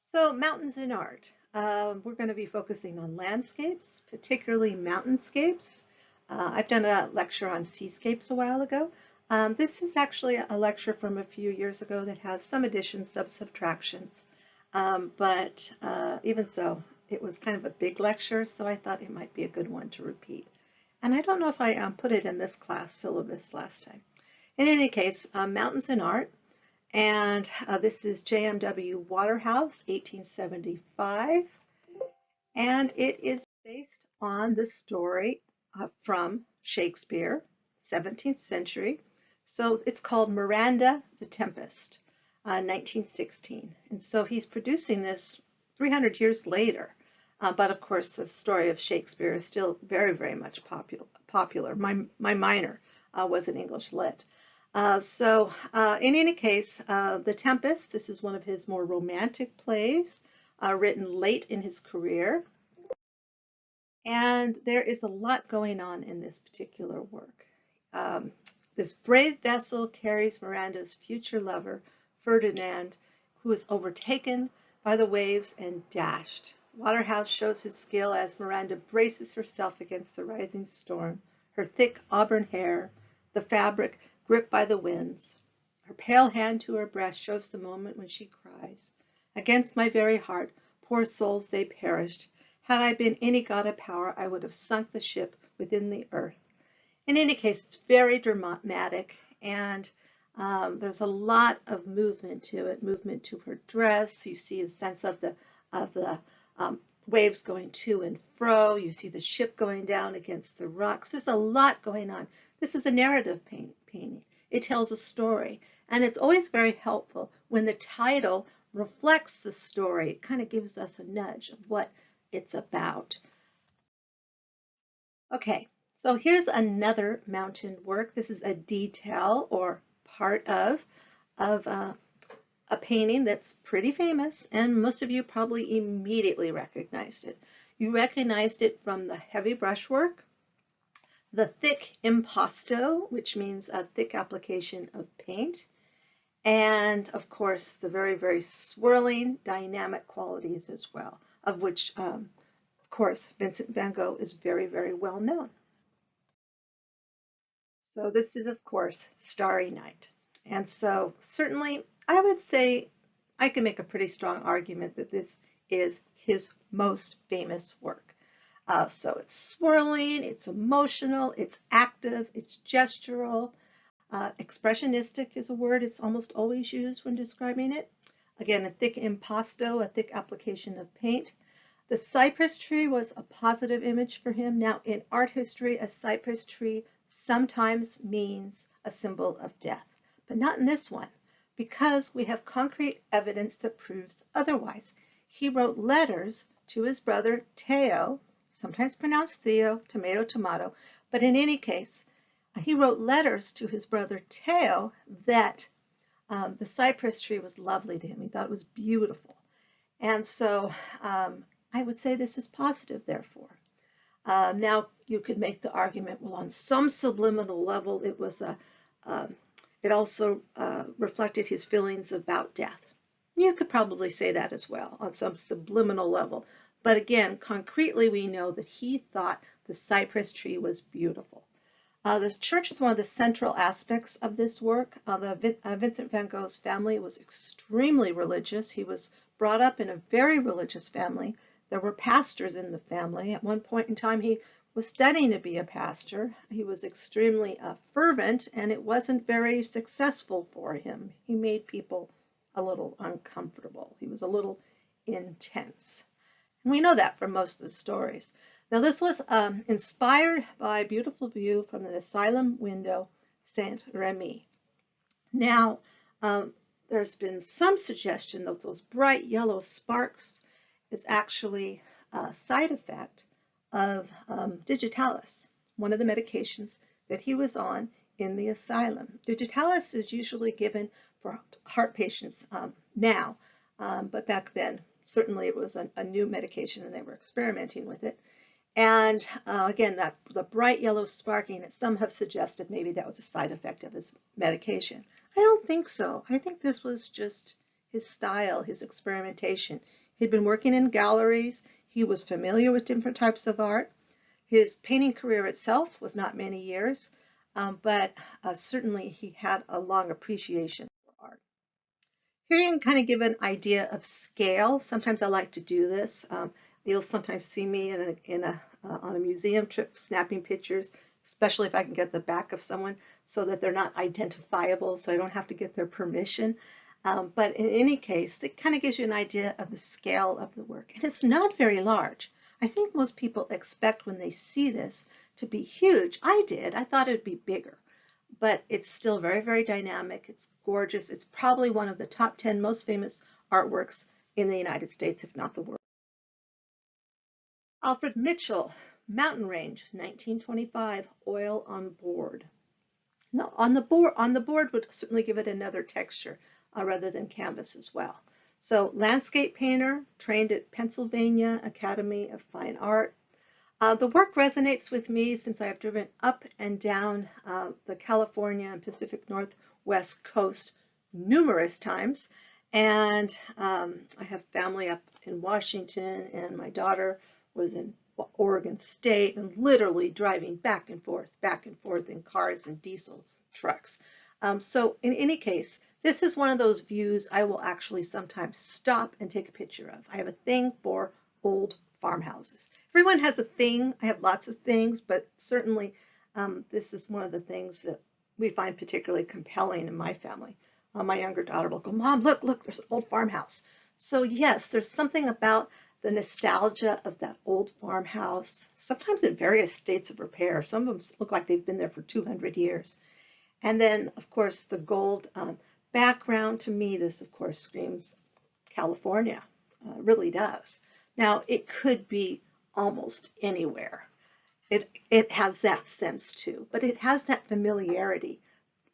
So, mountains in art. We're going to be focusing on landscapes, particularly mountainscapes. I've done a lecture on seascapes a while ago. This is actually a lecture from a few years ago that has some additions, some subtractions. But even so, it was kind of a big lecture, so I thought it might be a good one to repeat. And I don't know if I put it in this class syllabus last time. In any case, mountains in art. And this is JMW Waterhouse, 1875. And it is based on the story from Shakespeare, 17th century. So it's called Miranda the Tempest, 1916. And so he's producing this 300 years later. But of course, the story of Shakespeare is still very, very much popular. My minor was in English Lit. In any case, The Tempest, this is one of his more romantic plays, written late in his career. And there is a lot going on in this particular work. Um, this brave vessel carries Miranda's future lover, Ferdinand, who is overtaken by the waves and dashed. Waterhouse shows his skill as Miranda braces herself against the rising storm, her thick auburn hair, the fabric gripped by the winds. Her pale hand to her breast shows the moment when she cries, "Against my very heart, poor souls, they perished. Had I been any god of power, I would have sunk the ship within the earth." In any case, it's very dramatic, and there's a lot of movement to it. Movement to her dress. You see the sense of the waves going to and fro. You see the ship going down against the rocks. There's a lot going on. This is a narrative painting. It tells a story, and it's always very helpful when the title reflects the story. It kind of gives us a nudge of what it's about. Okay, so here's another mountain work. This is a detail or part of a painting that's pretty famous, and most of you probably immediately recognized it. You recognized it from the heavy brushwork, the thick impasto, which means a thick application of paint, and of course the very, very swirling dynamic qualities as well, of which, of course, Vincent van Gogh is very, very well known. So this is, of course, Starry Night. And so certainly I would say I can make a pretty strong argument that this is his most famous work. So it's swirling, it's emotional, it's active, it's gestural. Expressionistic is a word it's almost always used when describing it. Again, a thick impasto, a thick application of paint. The cypress tree was a positive image for him. Now, in art history, a cypress tree sometimes means a symbol of death, but not in this one, because we have concrete evidence that proves otherwise. He wrote letters to his brother Theo, sometimes pronounced Theo, tomato, tomato, but in any case, he wrote letters to his brother Theo that the cypress tree was lovely to him. He thought it was beautiful. And so I would say this is positive, therefore. Now you could make the argument, well, on some subliminal level, it also reflected his feelings about death. You could probably say that as well on some subliminal level. But again, concretely, we know that he thought the cypress tree was beautiful. The church is one of the central aspects of this work. Vincent van Gogh's family was extremely religious. He was brought up in a very religious family. There were pastors in the family. At one point in time, he was studying to be a pastor. He was extremely fervent, and it wasn't very successful for him. He made people a little uncomfortable. He was a little intense. And we know that from most of the stories. Now, this was inspired by a beautiful view from the asylum window, Saint Remy. Now, there's been some suggestion that those bright yellow sparks is actually a side effect of digitalis, one of the medications that he was on in the asylum. Digitalis is usually given for heart patients now, but back then, certainly it was a new medication and they were experimenting with it. And again, the bright yellow sparking, and some have suggested maybe that was a side effect of his medication. I don't think so. I think this was just his style, his experimentation. He'd been working in galleries. He was familiar with different types of art. His painting career itself was not many years, but certainly he had a long appreciation for art. Here you can kind of give an idea of scale. Sometimes I like to do this. You'll sometimes see me on a museum trip snapping pictures, especially if I can get the back of someone so that they're not identifiable, so I don't have to get their permission. But in any case, it kind of gives you an idea of the scale of the work. And it's not very large. I think most people expect when they see this to be huge. I did. I thought it would be bigger. But it's still very, very dynamic. It's gorgeous. It's probably one of the top 10 most famous artworks in the United States, if not the world. Alfred Mitchell, Mountain Range, 1925, oil on board. Now, on the board would certainly give it another texture rather than canvas as well. So, landscape painter, trained at Pennsylvania Academy of Fine Art. The work resonates with me since I have driven up and down the California and Pacific Northwest coast numerous times. And I have family up in Washington, and my daughter was in Oregon State, and literally driving back and forth in cars and diesel trucks. So in any case, this is one of those views I will actually sometimes stop and take a picture of. I have a thing for old farmhouses. Everyone has a thing. I have lots of things, but certainly this is one of the things that we find particularly compelling in my family. My younger daughter will go, "Mom, look, there's an old farmhouse." So yes, there's something about the nostalgia of that old farmhouse, sometimes in various states of repair. Some of them look like they've been there for 200 years. And then, of course, the gold background. To me, this, of course, screams California. It really does. Now, it could be almost anywhere. It has that sense too, but it has that familiarity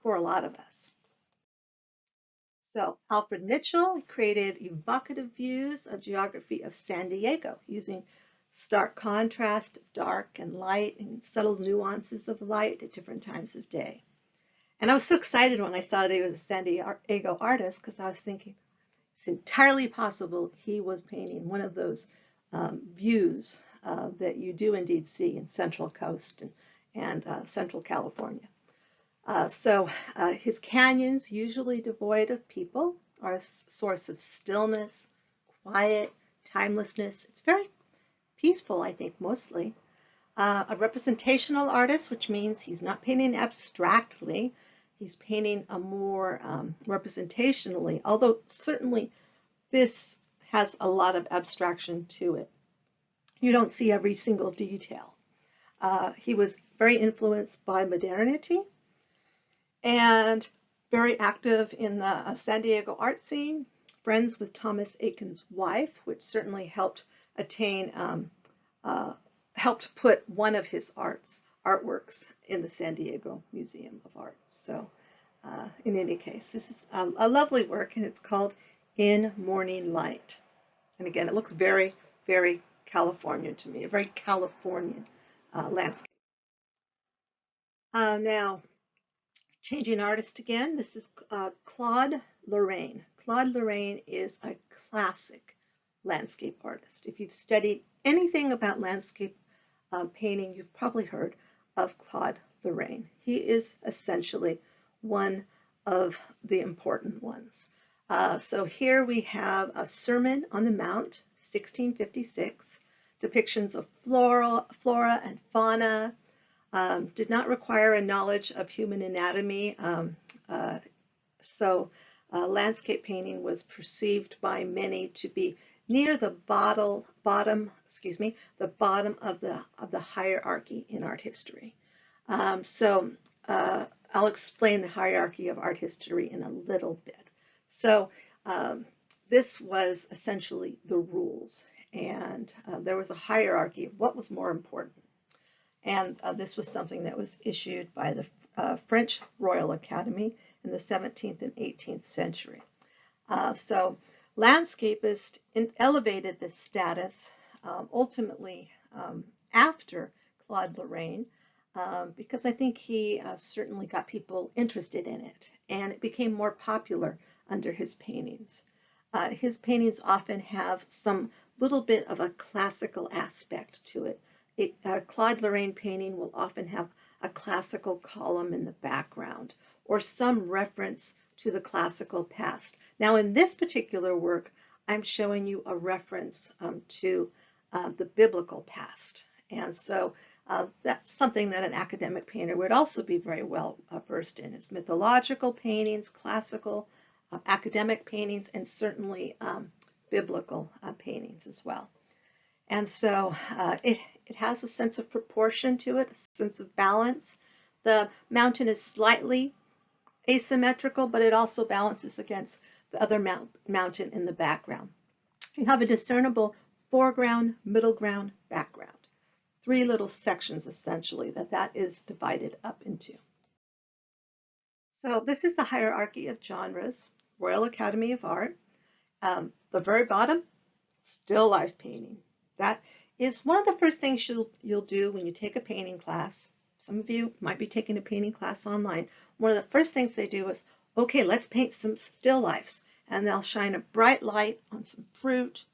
for a lot of us. So Alfred Mitchell created evocative views of geography of San Diego using stark contrast of dark and light and subtle nuances of light at different times of day. And I was so excited when I saw that he was a San Diego artist because I was thinking it's entirely possible he was painting one of those views that you do indeed see in Central Coast and Central California. So his canyons, usually devoid of people, are a source of stillness, quiet, timelessness. It's very peaceful, I think, mostly. A representational artist, which means he's not painting abstractly. He's painting a more representationally, although certainly this has a lot of abstraction to it. You don't see every single detail. He was very influenced by modernity and very active in the San Diego art scene, friends with Thomas Eakins' wife, which certainly helped helped put one of his artworks in the San Diego Museum of Art. So in any case, this is a lovely work, and it's called In Morning Light. And again, it looks very, very Californian to me, a very Californian landscape. Now, changing artist again, this is Claude Lorraine. Claude Lorraine is a classic landscape artist. If you've studied anything about landscape painting, you've probably heard of Claude Lorraine. He is essentially one of the important ones. So here we have a Sermon on the Mount, 1656, depictions of flora and fauna. Did not require a knowledge of human anatomy, so landscape painting was perceived by many to be near the bottom of the hierarchy in art history. So I'll explain the hierarchy of art history in a little bit. So this was essentially the rules, and there was a hierarchy of what was more important. And this was something that was issued by the French Royal Academy in the 17th and 18th century. So landscapists elevated this status ultimately after Claude Lorraine, because I think he certainly got people interested in it, and it became more popular under his paintings. His paintings often have some little bit of a classical aspect to it. A Claude Lorraine painting will often have a classical column in the background or some reference to the classical past. Now, in this particular work, I'm showing you a reference to the biblical past. And so that's something that an academic painter would also be very well versed in, is mythological paintings, classical, academic paintings, and certainly biblical paintings as well. And so it has a sense of proportion to it, a sense of balance. The mountain is slightly asymmetrical, but it also balances against the other mountain in the background. You have a discernible foreground, middle ground, background. Three little sections, essentially, that is divided up into. So this is the hierarchy of genres, Royal Academy of Art. The very bottom, still life painting. That is one of the first things you'll do when you take a painting class. Some of you might be taking a painting class online. One of the first things they do is, okay, let's paint some still lifes. And they'll shine a bright light on some fruit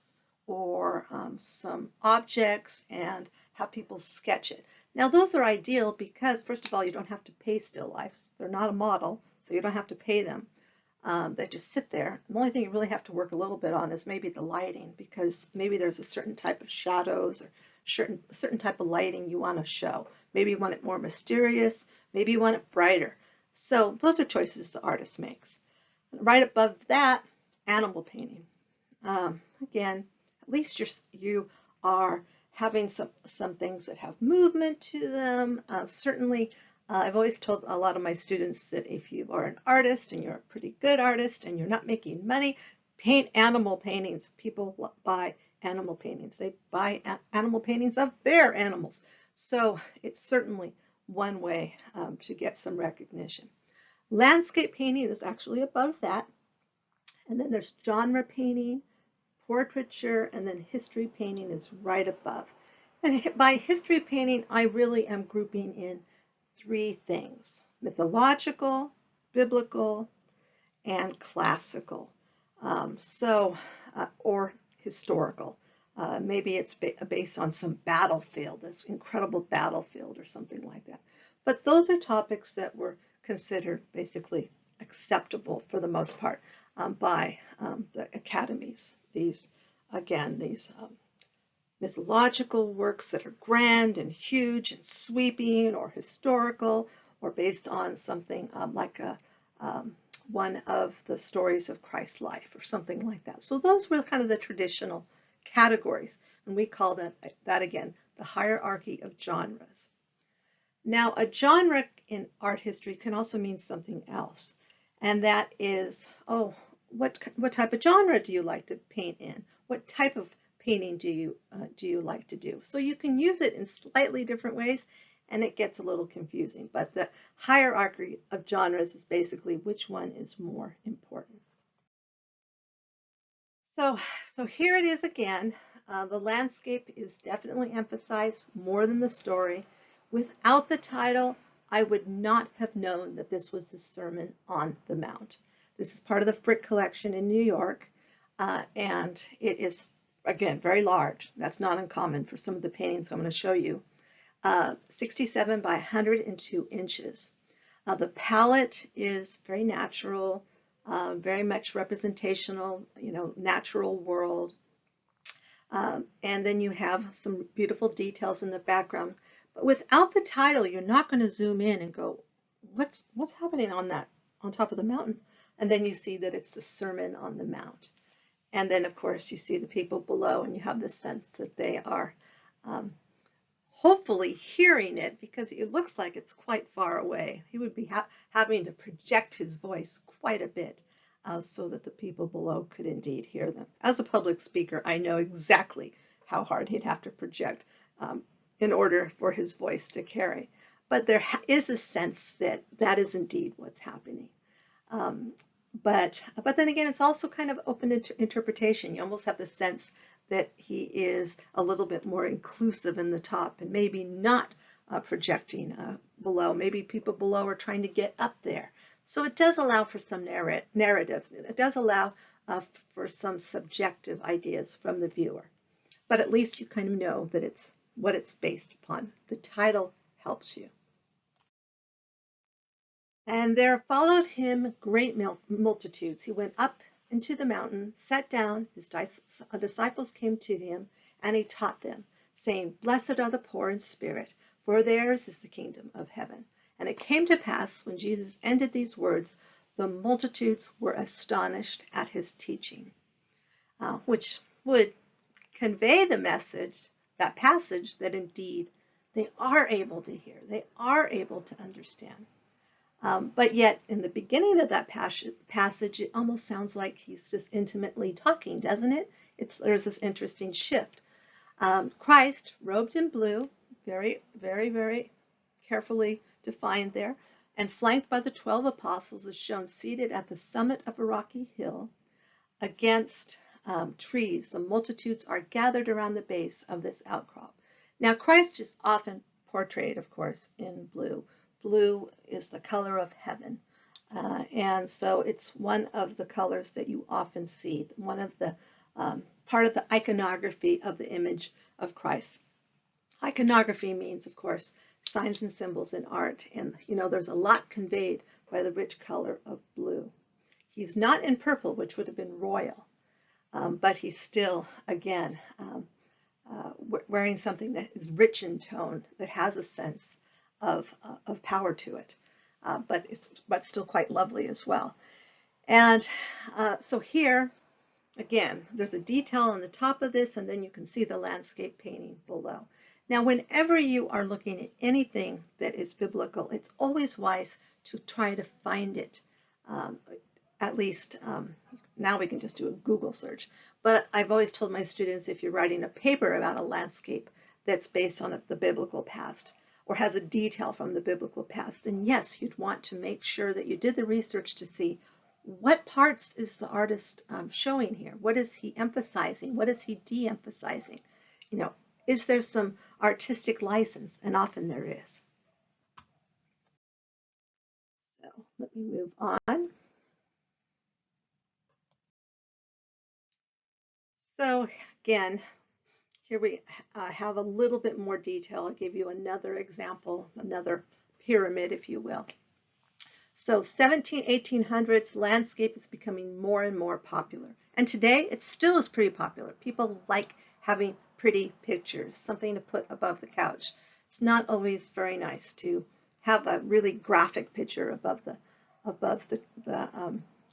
or some objects and have people sketch it. Now those are ideal because, first of all, you don't have to pay still lifes. They're not a model, so you don't have to pay them. They just sit there. The only thing you really have to work a little bit on is maybe the lighting, because maybe there's a certain type of shadows or certain type of lighting you want to show. Maybe you want it more mysterious, maybe you want it brighter. So those are choices the artist makes. Right above that, animal painting. Again, at least you are having some things that have movement to them. Certainly, I've always told a lot of my students that if you are an artist and you're a pretty good artist and you're not making money, paint animal paintings. People buy animal paintings. They buy animal paintings of their animals. So it's certainly one way to get some recognition. Landscape painting is actually above that. And then there's genre painting, portraiture, and then history painting is right above. And by history painting, I really am grouping in three things: mythological, biblical, and classical. Or historical. Maybe it's based on some battlefield, this incredible battlefield or something like that. But those are topics that were considered basically acceptable for the most part by the academies. These mythological works that are grand and huge and sweeping, or historical, or based on something like one of the stories of Christ's life or something like that. So those were kind of the traditional categories, and we call that again the hierarchy of genres. Now, a genre in art history can also mean something else, and that is, oh, what type of genre do you like to paint in? What type of painting do you like to do? So you can use it in slightly different ways, and it gets a little confusing. But the hierarchy of genres is basically which one is more important. So here it is again. The landscape is definitely emphasized more than the story. Without the title, I would not have known that this was the Sermon on the Mount. This is part of the Frick collection in New York, and it is, again, very large. That's not uncommon for some of the paintings I'm going to show you. 67 by 102 inches. The palette is very natural, very much representational, natural world. And then you have some beautiful details in the background. But without the title, you're not going to zoom in and go, what's happening on top of the mountain? And then you see that it's the Sermon on the Mount. And then, of course, you see the people below, and you have the sense that they are hopefully hearing it, because it looks like it's quite far away. He would be having to project his voice quite a bit so that the people below could indeed hear them. As a public speaker, I know exactly how hard he'd have to project in order for his voice to carry. But there is a sense that that is indeed what's happening. But then again, it's also kind of open to interpretation. You almost have the sense that he is a little bit more inclusive in the top and maybe not projecting below. Maybe people below are trying to get up there. So it does allow for some narrative. It does allow for some subjective ideas from the viewer. But at least you kind of know that it's what it's based upon. The title helps you. And there followed him great multitudes. He went up into the mountain, sat down, his disciples came to him, and he taught them, saying, Blessed are the poor in spirit, for theirs is the kingdom of heaven. And it came to pass, when Jesus ended these words, the multitudes were astonished at his teaching, which would convey the message, that passage, that indeed they are able to hear, they are able to understand. But yet, in the beginning of that passage, it almost sounds like he's just intimately talking, doesn't it? There's this interesting shift. Christ, robed in blue, very, very, very carefully defined there, and flanked by the 12 apostles, is shown seated at the summit of a rocky hill against trees. The multitudes are gathered around the base of this outcrop. Now, Christ is often portrayed, of course, in blue. Blue is the color of heaven. And so it's one of the colors that you often see, one of the part of the iconography of the image of Christ. Iconography means, of course, signs and symbols in art. And, you know, there's a lot conveyed by the rich color of blue. He's not in purple, which would have been royal, but he's still, again, wearing something that is rich in tone, that has a sense of power to it, but still quite lovely as well. And so here, again, there's a detail on the top of this, and then you can see the landscape painting below. Now, whenever you are looking at anything that is biblical, it's always wise to try to find it. At least now we can just do a Google search. But I've always told my students, if you're writing a paper about a landscape that's based on the biblical past, or has a detail from the biblical past, then yes, you'd want to make sure that you did the research to see what parts is the artist showing here. What is he emphasizing? What is he de-emphasizing? You know, is there some artistic license? And often there is. So let me move on. So again, here we have a little bit more detail. I'll give you another example, another pyramid, if you will. So 1800s, landscape is becoming more and more popular. And today, it still is pretty popular. People like having pretty pictures, something to put above the couch. It's not always very nice to have a really graphic picture above the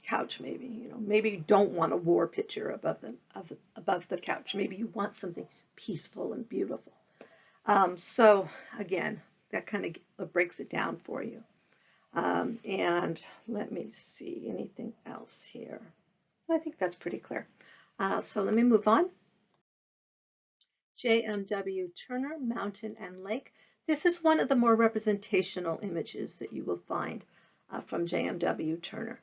couch. Maybe you don't want a war picture above the couch. Maybe you want something peaceful and beautiful. So again, that kind of breaks it down for you. And let me see anything else here. I think that's pretty clear. So let me move on. J.M.W. Turner, Mountain and Lake. This is one of the more representational images that you will find from J.M.W. Turner.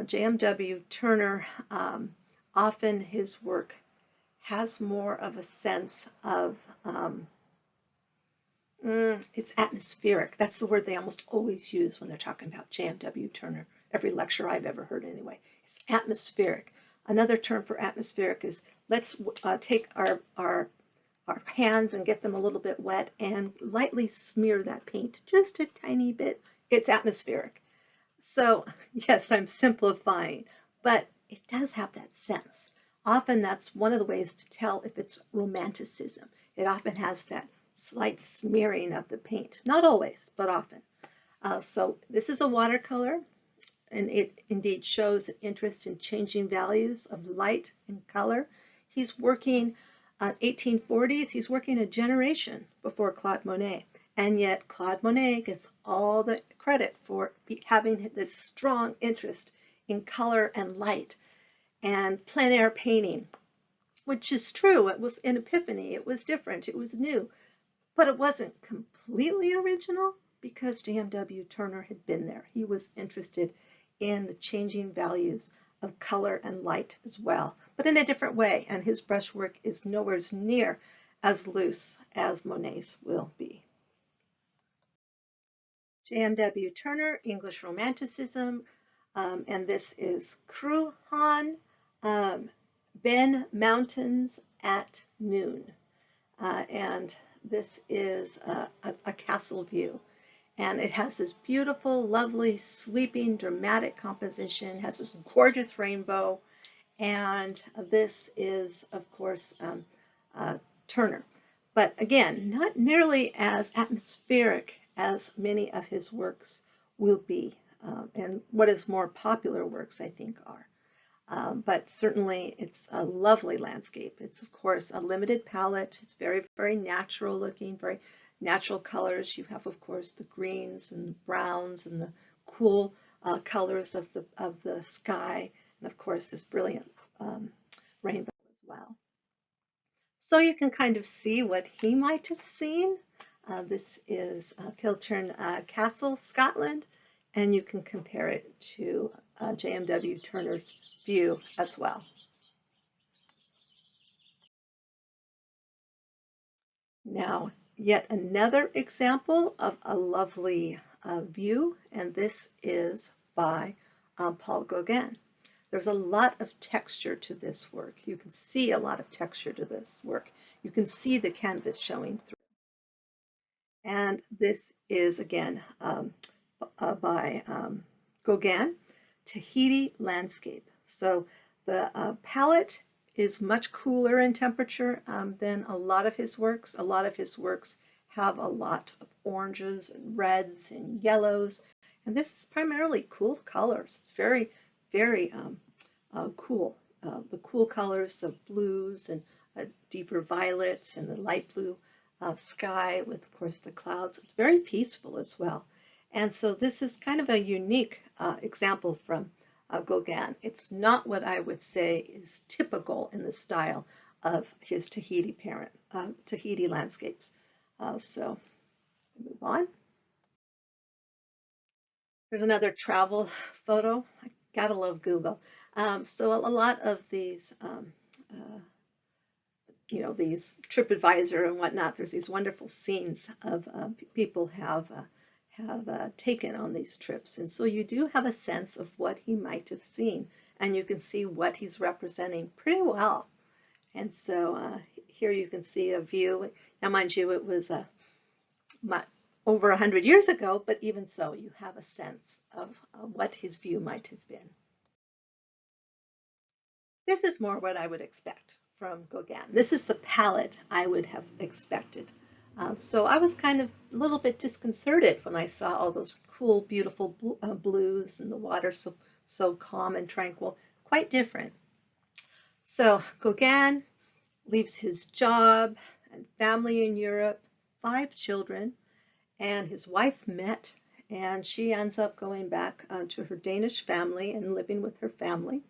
J.M.W. Turner, often his work has more of a sense of it's atmospheric. That's the word they almost always use when they're talking about J.M.W. Turner. Every lecture I've ever heard anyway. It's atmospheric. Another term for atmospheric is let's take our hands and get them a little bit wet and lightly smear that paint just a tiny bit. It's atmospheric. So yes, I'm simplifying, but it does have that sense. Often that's one of the ways to tell if it's romanticism. It often has that slight smearing of the paint. Not always, but often. So this is a watercolor, and it indeed shows an interest in changing values of light and color. He's working 1840s. He's working a generation before Claude Monet. And yet Claude Monet gets all the credit for having this strong interest in color and light and plein air painting, which is true. It was an epiphany. It was different. It was new. But it wasn't completely original because J.M.W. Turner had been there. He was interested in the changing values of color and light as well, but in a different way. And his brushwork is nowhere near as loose as Monet's will be. J.M.W. Turner, English Romanticism, and this is Cruhan. Ben Mountains at Noon. And this is a castle view. And it has this beautiful, lovely, sweeping, dramatic composition, has this gorgeous rainbow. And this is, of course, Turner. But again, not nearly as atmospheric as many of his works will be, and what his more popular works, I think, are. But certainly it's a lovely landscape. It's, of course, a limited palette. It's very, very natural looking, very natural colors. You have, of course, the greens and the browns and the cool colors of the sky, and of course, this brilliant rainbow as well. So you can kind of see what he might have seen. This is Kilturn Castle, Scotland, and you can compare it to J.M.W. Turner's view as well. Now, yet another example of a lovely view, and this is by Paul Gauguin. There's a lot of texture to this work. You can see a lot of texture to this work. You can see the canvas showing through. And this is, again, by Gauguin, Tahiti Landscape. So the palette is much cooler in temperature than a lot of his works. A lot of his works have a lot of oranges and reds and yellows. And this is primarily cool colors. Very, very cool. The cool colors of blues and deeper violets and the light blue sky with, of course, the clouds. It's very peaceful as well. And so this is kind of a unique example from Gauguin. It's not what I would say is typical in the style of his Tahiti landscapes. So move on. There's another travel photo. I gotta love Google. So a lot of these these TripAdvisor and whatnot, there's these wonderful scenes of people have taken on these trips. And so you do have a sense of what he might have seen, and you can see what he's representing pretty well. And so here you can see a view. Now, mind you, it was over 100 years ago, but even so, you have a sense of what his view might have been. This is more what I would expect from Gauguin. This is the palette I would have expected. So I was kind of a little bit disconcerted when I saw all those cool, beautiful blues and the water so calm and tranquil, quite different. So Gauguin leaves his job and family in Europe, 5 children, and his wife met, and she ends up going back to her Danish family and living with her family.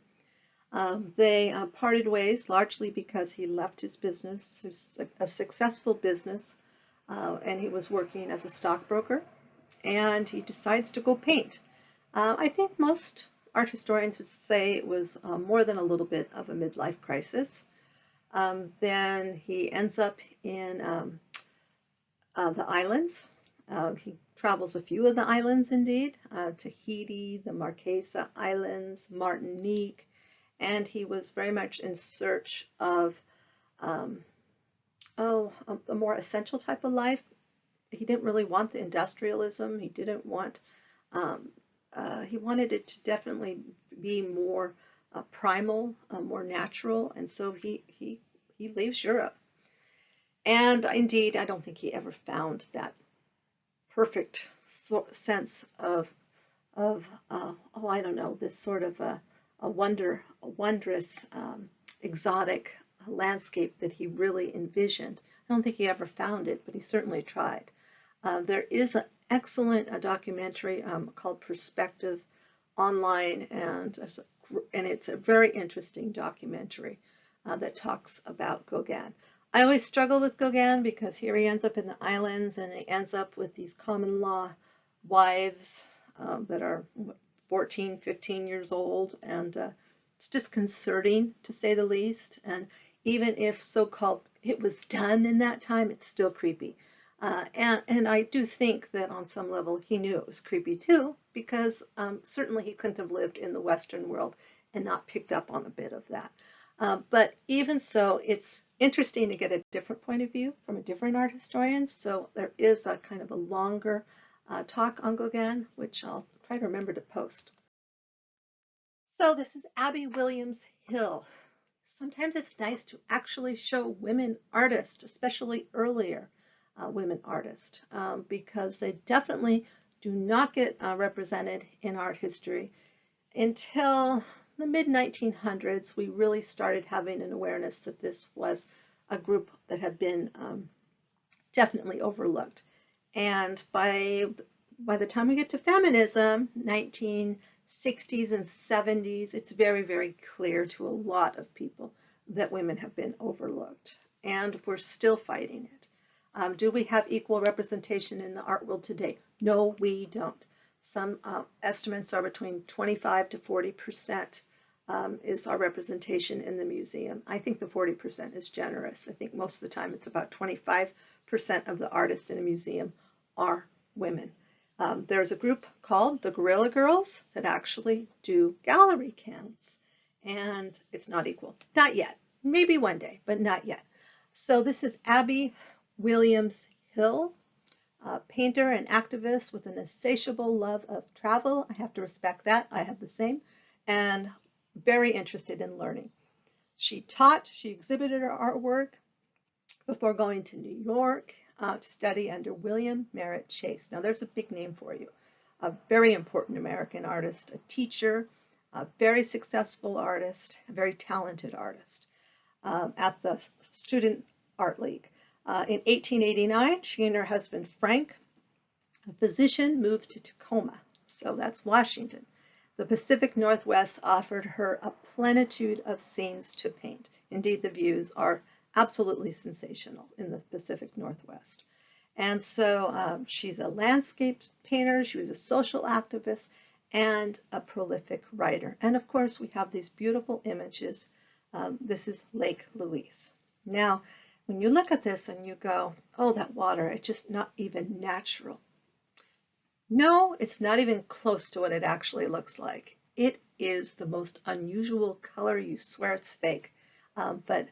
They parted ways largely because he left his business, a successful business, and he was working as a stockbroker, and he decides to go paint. I think most art historians would say it was more than a little bit of a midlife crisis. Then he ends up in the islands. He travels a few of the islands indeed, Tahiti, the Marquesa Islands, Martinique, and he was very much in search of a more essential type of life. He didn't really want the industrialism. He didn't want, he wanted it to definitely be more primal, more natural, and so he leaves Europe. And indeed, I don't think he ever found that perfect sense of oh, I don't know, this sort of a wondrous, exotic landscape that he really envisioned. I don't think he ever found it, but he certainly tried. There is an excellent documentary called Perspective online, and it's a very interesting documentary that talks about Gauguin. I always struggle with Gauguin because here he ends up in the islands and he ends up with these common law wives that are 14, 15 years old, and it's disconcerting to say the least. And even if so-called it was done in that time, it's still creepy. And I do think that on some level he knew it was creepy too, because certainly he couldn't have lived in the Western world and not picked up on a bit of that. But even so, it's interesting to get a different point of view from a different art historian. So there is a kind of a longer talk on Gauguin, which I'll try to remember to post. So this is Abby Williams Hill. Sometimes it's nice to actually show women artists, especially earlier women artists, because they definitely do not get represented in art history until the mid-1900s. We really started having an awareness that this was a group that had been definitely overlooked. And by the time we get to feminism, 1960s and 70s, it's very, very clear to a lot of people that women have been overlooked. And we're still fighting it. Do we have equal representation in the art world today? No, we don't. Some estimates are between 25 to 40% is our representation in the museum. I think the 40% is generous. I think most of the time it's about 25% of the artists in a museum are women. There's a group called the Guerrilla Girls that actually do gallery counts, and it's not equal. Not yet. Maybe one day, but not yet. So this is Abby Williams Hill, painter and activist with an insatiable love of travel. I have to respect that. I have the same. And very interested in learning. She taught, she exhibited her artwork before going to New York to study under William Merritt Chase. Now there's a big name for you. A very important American artist, a teacher, a very successful artist, a very talented artist at the Student Art League. In 1889, she and her husband Frank, a physician, moved to Tacoma, so that's Washington. The Pacific Northwest offered her a plenitude of scenes to paint. Indeed, the views are absolutely sensational in the Pacific Northwest. And so she's a landscape painter, she was a social activist, and a prolific writer. And of course, we have these beautiful images. This is Lake Louise. Now, when you look at this and you go, oh, that water, it's just not even natural. No, it's not even close to what it actually looks like. It is the most unusual color. You swear it's fake. But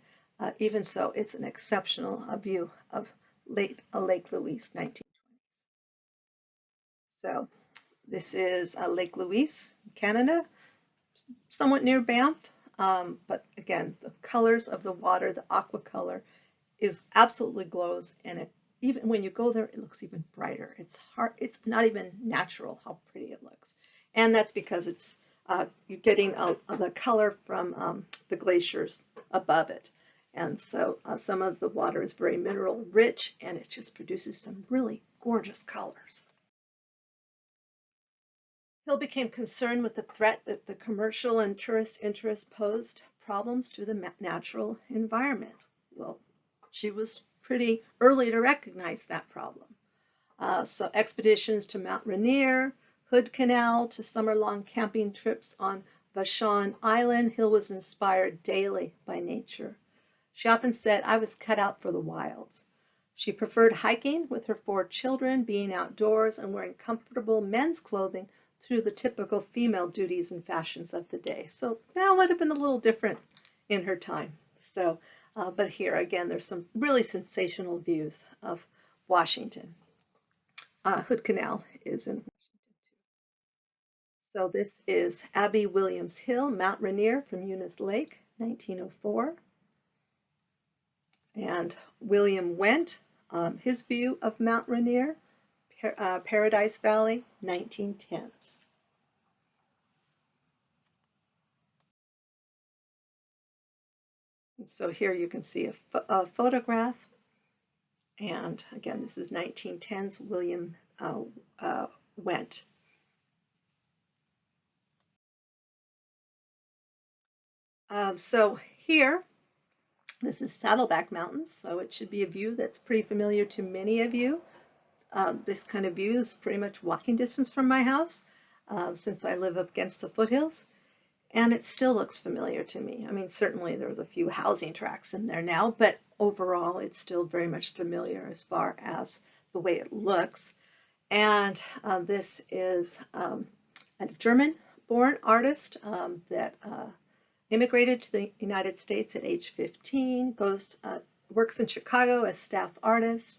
even so, it's an exceptional view of Lake Louise, 1920s. So this is Lake Louise, Canada, somewhat near Banff. But again, the colors of the water, the aqua color, is absolutely glows, and it, even when you go there, it looks even brighter. It's hard, it's not even natural how pretty it looks. And that's because it's you're getting the color from the glaciers above it. And so some of the water is very mineral rich, and it just produces some really gorgeous colors. Hill became concerned with the threat that the commercial and tourist interest posed problems to the natural environment. Well, she was pretty early to recognize that problem. So expeditions to Mount Rainier, Hood Canal, to summer-long camping trips on Vashon Island, Hill was inspired daily by nature. She often said, I was cut out for the wilds. She preferred hiking with her 4 children, being outdoors, and wearing comfortable men's clothing through the typical female duties and fashions of the day. So that would have been a little different in her time. So, but here again, there's some really sensational views of Washington. Hood Canal is in Washington too. So this is Abby Williams Hill, Mount Rainier from Eunice Lake, 1904. And William Went, his view of Mount Rainier, Paradise Valley, 1910s. So here you can see a photograph. And again, this is 1910s, William Went. So here, this is Saddleback Mountains, so it should be a view that's pretty familiar to many of you. This kind of view is pretty much walking distance from my house, since I live up against the foothills, and it still looks familiar to me. I mean, certainly there's a few housing tracts in there now, but overall it's still very much familiar as far as the way it looks. And this is a German foreign artist that immigrated to the United States at age 15, works in Chicago as staff artist,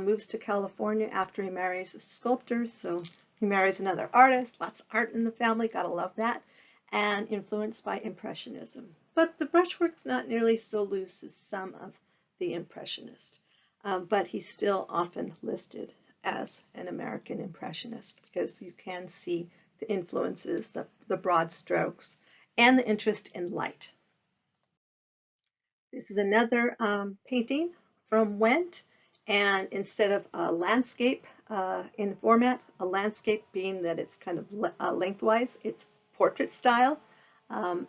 moves to California after he marries a sculptor, so he marries another artist, lots of art in the family, gotta love that, and influenced by Impressionism. But the brushwork's not nearly so loose as some of the Impressionists, but he's still often listed as an American Impressionist because you can see the influences, the broad strokes, and the interest in light. This is another painting from Wendt, and instead of a landscape in format, a landscape being that it's kind of lengthwise, it's portrait style,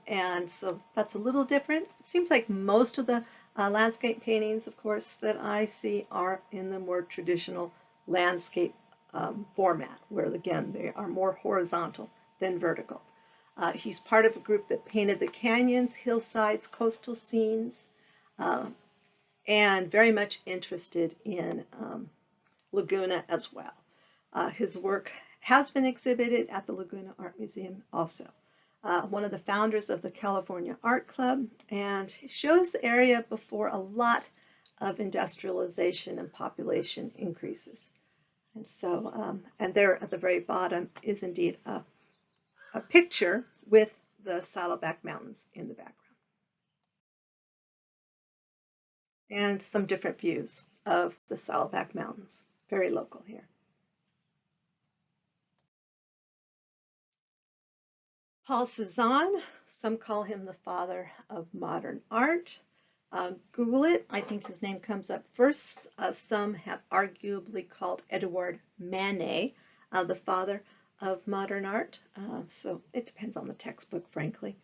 and so that's a little different. It seems like most of the landscape paintings, of course, that I see are in the more traditional landscape format, where again they are more horizontal than vertical. He's part of a group that painted the canyons, hillsides, coastal scenes, and very much interested in Laguna as well. His work has been exhibited at the Laguna Art Museum also. One of the founders of the California Art Club, and shows the area before a lot of industrialization and population increases. And so, and there at the very bottom is indeed a picture with the Saddleback Mountains in the background. And some different views of the Saddleback Mountains, very local here. Paul Cézanne, some call him the father of modern art. Google it, I think his name comes up first. Some have arguably called Edouard Manet the father of modern art, so it depends on the textbook, frankly.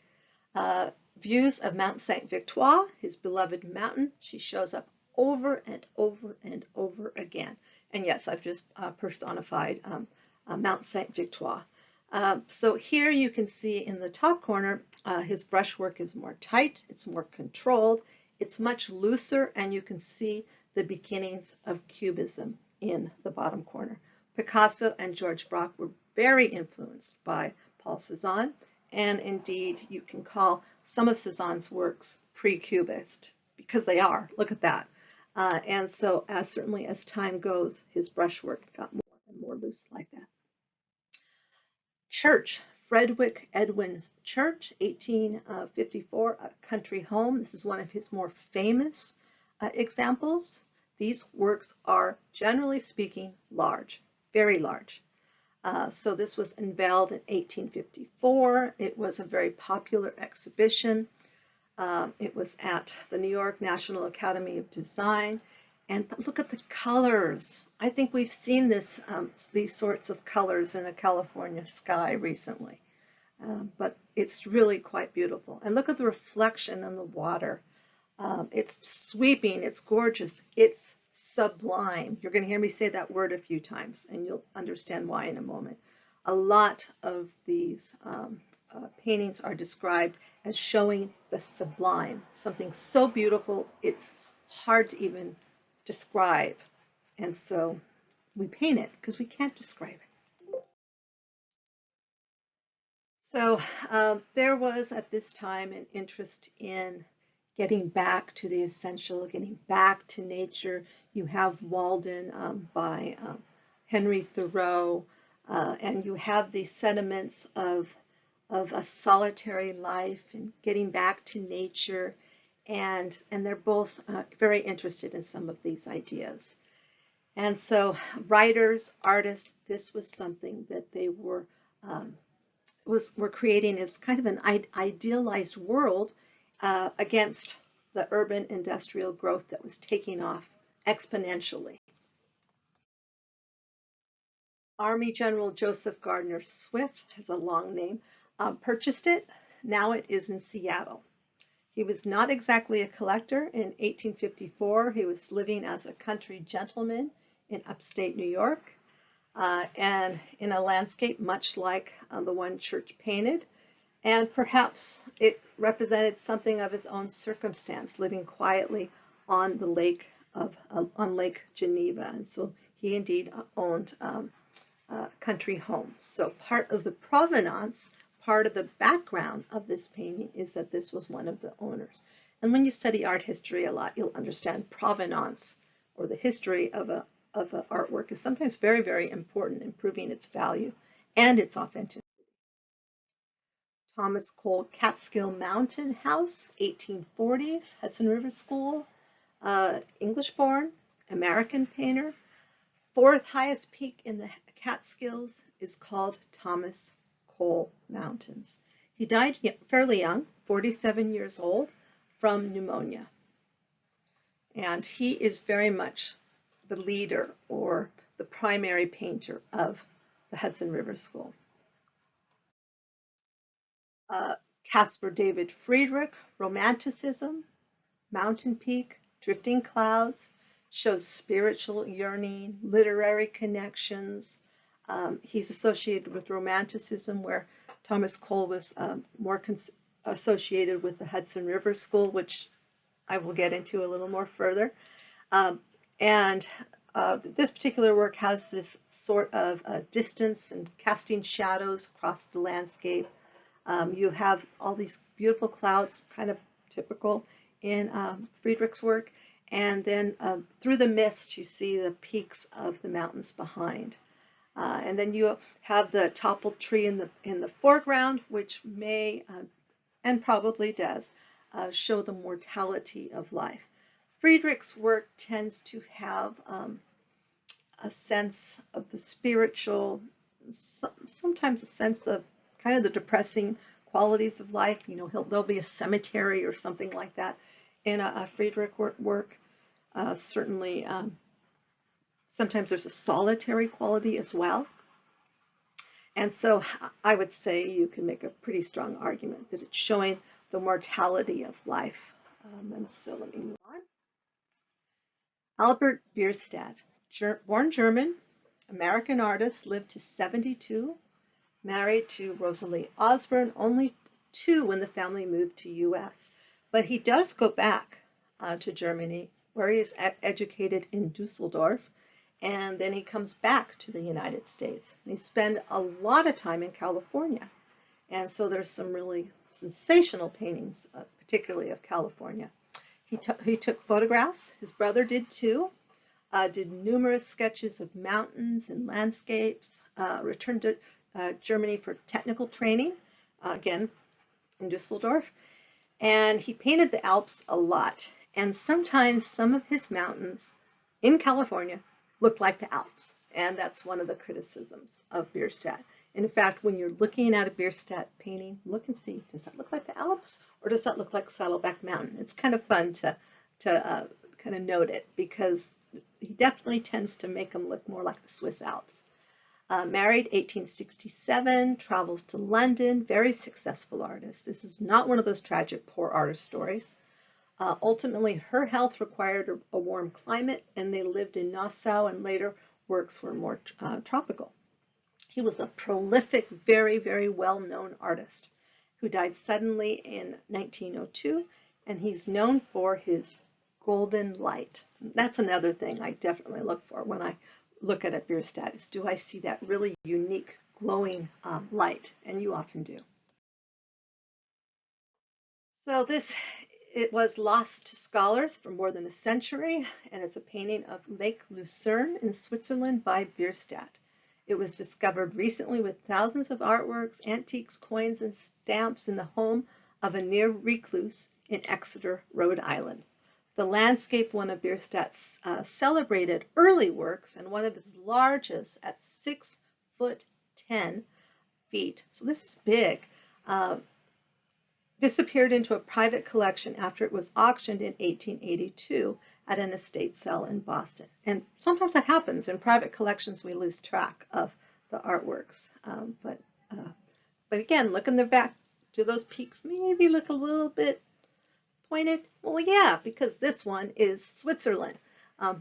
Views of Mount Sainte Victoire, his beloved mountain. She shows up over and over and over again. And yes, I've just personified Mount Sainte Victoire. So here you can see in the top corner, his brushwork is more tight, it's more controlled, it's much looser, and you can see the beginnings of Cubism in the bottom corner. Picasso and George Braque were very influenced by Paul Cézanne, and indeed you can call some of Cézanne's works pre-Cubist, because they are, look at that. And so certainly as time goes, his brushwork got more and more loose like that. Church, Frederick Edwin Church, 1854, A Country Home. This is one of his more famous examples. These works are, generally speaking, large, very large. So this was unveiled in 1854. It was a very popular exhibition. It was at the New York National Academy of Design. And look at the colors. I think we've seen this, these sorts of colors in a California sky recently. But it's really quite beautiful. And look at the reflection in the water. It's sweeping, it's gorgeous, it's sublime. You're going to hear me say that word a few times, and you'll understand why in a moment. A lot of these paintings are described as showing the sublime, something so beautiful it's hard to even describe. And so we paint it because we can't describe it. So there was at this time an interest in getting back to the essential, getting back to nature. You have Walden by Henry Thoreau, and you have these sentiments of a solitary life and getting back to nature, and they're both very interested in some of these ideas. And so writers, artists, this was something that they were creating as kind of an idealized world against the urban industrial growth that was taking off exponentially. Army General Joseph Gardner Swift, has a long name, purchased it. Now it is in Seattle. He was not exactly a collector. In 1854, he was living as a country gentleman in upstate New York, and in a landscape much like the one Church painted. And perhaps it represented something of his own circumstance, living quietly on the lake on Lake Geneva. And so he indeed owned country homes. So part of the provenance, part of the background of this painting is that this was one of the owners. And when you study art history a lot, you'll understand provenance, or the history of an artwork, is sometimes very, very important in proving its value and its authenticity. Thomas Cole Catskill Mountain House, 1840s, Hudson River School, English-born, American painter. Fourth highest peak in the Catskills is called Thomas Cole Mountains. He died fairly young, 47 years old, from pneumonia. And he is very much the leader or the primary painter of the Hudson River School. Caspar David Friedrich, Romanticism, Mountain Peak, Drifting Clouds, shows spiritual yearning, literary connections. He's associated with Romanticism, where Thomas Cole was more associated with the Hudson River School, which I will get into a little more further. This particular work has this sort of distance and casting shadows across the landscape. You have all these beautiful clouds, kind of typical in Friedrich's work, and then through the mist you see the peaks of the mountains behind. And then you have the toppled tree in the foreground, which may and probably does show the mortality of life. Friedrich's work tends to have a sense of the spiritual, sometimes a sense of kind of the depressing qualities of life. You know, there'll be a cemetery or something like that in a Friedrich work. Certainly, sometimes there's a solitary quality as well. And so I would say you can make a pretty strong argument that it's showing the mortality of life. And so let me move on. Albert Bierstadt, born German, American artist, lived to 72, married to Rosalie Osborne, only 2 when the family moved to US. But he does go back to Germany, where he is educated in Dusseldorf, and then he comes back to the United States. And he spent a lot of time in California. And so there's some really sensational paintings, particularly of California. He took photographs. His brother did too. Did numerous sketches of mountains and landscapes. Returned to Germany for technical training, again in Dusseldorf. And he painted the Alps a lot. And sometimes some of his mountains in California look like the Alps. And that's one of the criticisms of Bierstadt. In fact, when you're looking at a Bierstadt painting, look and see, does that look like the Alps or does that look like Saddleback Mountain? It's kind of fun to kind of note it, because he definitely tends to make them look more like the Swiss Alps. Married 1867, travels to London, very successful artist. This is not one of those tragic poor artist stories. Ultimately, her health required a warm climate, and they lived in Nassau, and later works were more tropical. He was a prolific, very, very well-known artist who died suddenly in 1902, and he's known for his golden light. That's another thing I definitely look for when I look at a Bierstadt, is do I see that really unique glowing light? And you often do. So it was lost to scholars for more than a century, and it's a painting of Lake Lucerne in Switzerland by Bierstadt. It was discovered recently with thousands of artworks, antiques, coins, and stamps in the home of a near recluse in Exeter, Rhode Island. The landscape, one of Bierstadt's celebrated early works, and one of his largest at 6'10" so this is big, disappeared into a private collection after it was auctioned in 1882 at an estate sale in Boston. And sometimes that happens. In private collections, we lose track of the artworks. But again, look in the back. Do those peaks maybe look a little bit pointed? Well, yeah, because this one is Switzerland.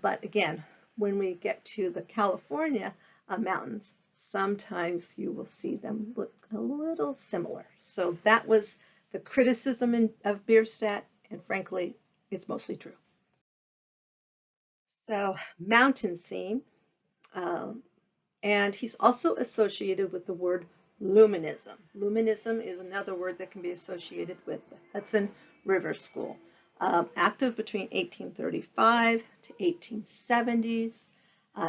But again, when we get to the California mountains, sometimes you will see them look a little similar. So that was the criticism of Bierstadt, and frankly, it's mostly true. So, mountain scene, and he's also associated with the word Luminism. Luminism is another word that can be associated with the Hudson River School. Active between 1835 to 1870s,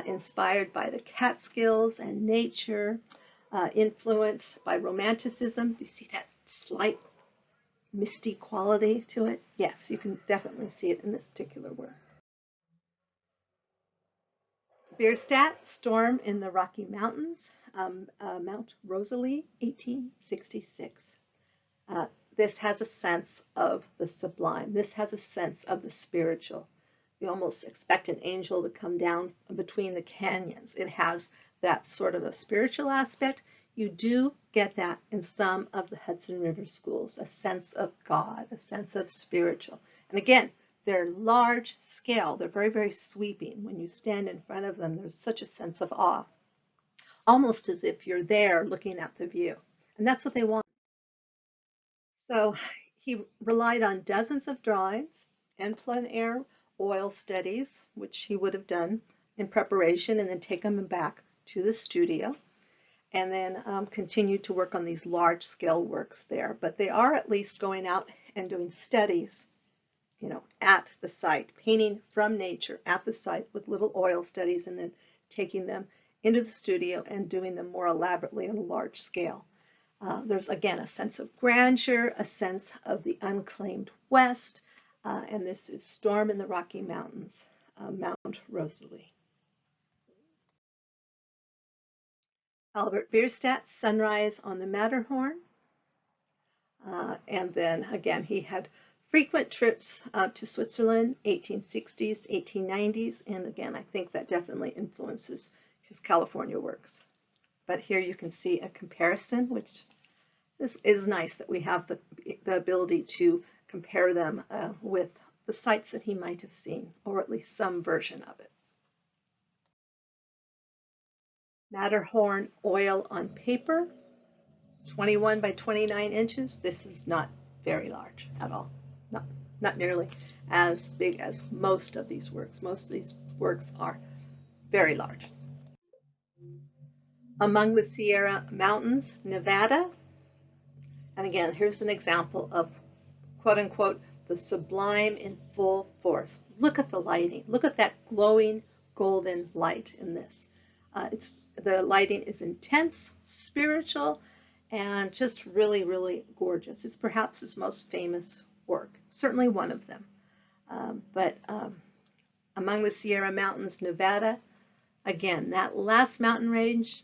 inspired by the Catskills and nature, influenced by Romanticism. Do you see that slight misty quality to it? Yes, you can definitely see it in this particular work. Bierstadt, Storm in the Rocky Mountains, Mount Rosalie, 1866. This has a sense of the sublime. This has a sense of the spiritual. You almost expect an angel to come down between the canyons. It has that sort of a spiritual aspect. You do get that in some of the Hudson River schools, a sense of God, a sense of spiritual. And again, they're large scale. They're very, very sweeping. When you stand in front of them, there's such a sense of awe, almost as if you're there looking at the view. And that's what they want. So he relied on dozens of drawings and plein air oil studies, which he would have done in preparation and then take them back to the studio, and then continued to work on these large scale works there. But they are at least going out and doing studies, at the site, painting from nature at the site with little oil studies, and then taking them into the studio and doing them more elaborately on a large scale. There's, again, a sense of grandeur, a sense of the unclaimed West, and this is Storm in the Rocky Mountains, Mount Rosalie. Albert Bierstadt, Sunrise on the Matterhorn. And then, again, he had frequent trips to Switzerland, 1860s, 1890s, and again, I think that definitely influences his California works. But here you can see a comparison, which this is nice that we have the ability to compare them with the sites that he might have seen, or at least some version of it. Matterhorn oil on paper, 21 by 29 inches. This is not very large at all, not nearly as big as most of these works. Most of these works are very large. Among the Sierra Mountains, Nevada. And again, here's an example of, quote unquote, the sublime in full force. Look at the lighting. Look at that glowing golden light in this. The lighting is intense, spiritual, and just really, really gorgeous. It's perhaps his most famous work, certainly one of them. But among the Sierra Mountains, Nevada, again, that last mountain range,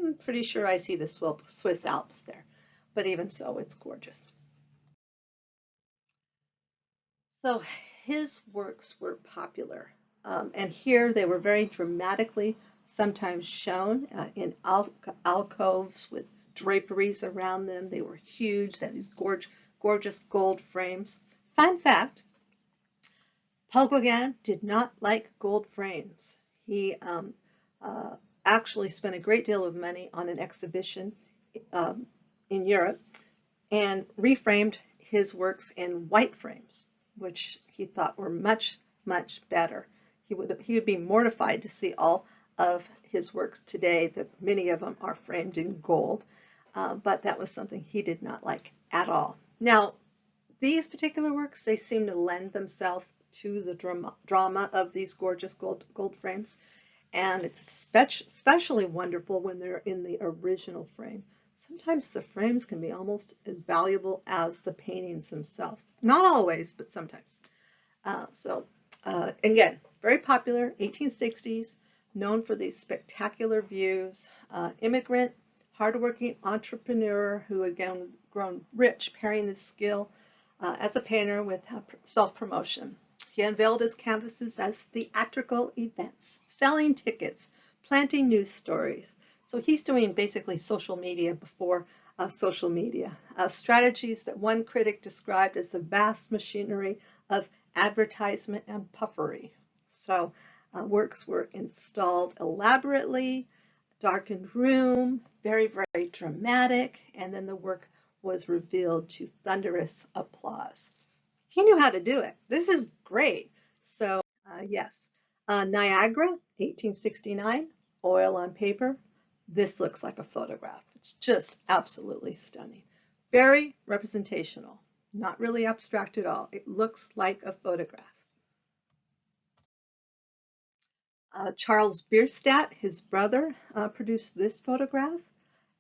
I'm pretty sure I see the Swiss Alps there. But even so, it's gorgeous. So his works were popular. And here they were very dramatically sometimes shown in alcoves with draperies around them. They were huge. They had these gorgeous gold frames. Fun fact, Paul Gauguin did not like gold frames. He actually spent a great deal of money on an exhibition in Europe and reframed his works in white frames, which he thought were much, much better. He would be mortified to see all of his works today, that many of them are framed in gold, but that was something he did not like at all. Now, these particular works, they seem to lend themselves to the drama of these gorgeous gold frames, and it's especially wonderful when they're in the original frame. Sometimes the frames can be almost as valuable as the paintings themselves. Not always, but sometimes. Again, very popular, 1860s, known for these spectacular views. Immigrant, hardworking entrepreneur who had grown rich, pairing this skill as a painter with self-promotion. He unveiled his canvases as theatrical events, selling tickets, planting news stories. So he's doing basically social media before social media. Strategies that one critic described as the vast machinery of advertisement and puffery. So works were installed elaborately, darkened room, very, very dramatic, and then the work was revealed to thunderous applause. He knew how to do it. This is great. So yes, Niagara, 1869, oil on paper. This looks like a photograph. It's just absolutely stunning. Very representational, not really abstract at all. It looks like a photograph. Charles Bierstadt, his brother, produced this photograph,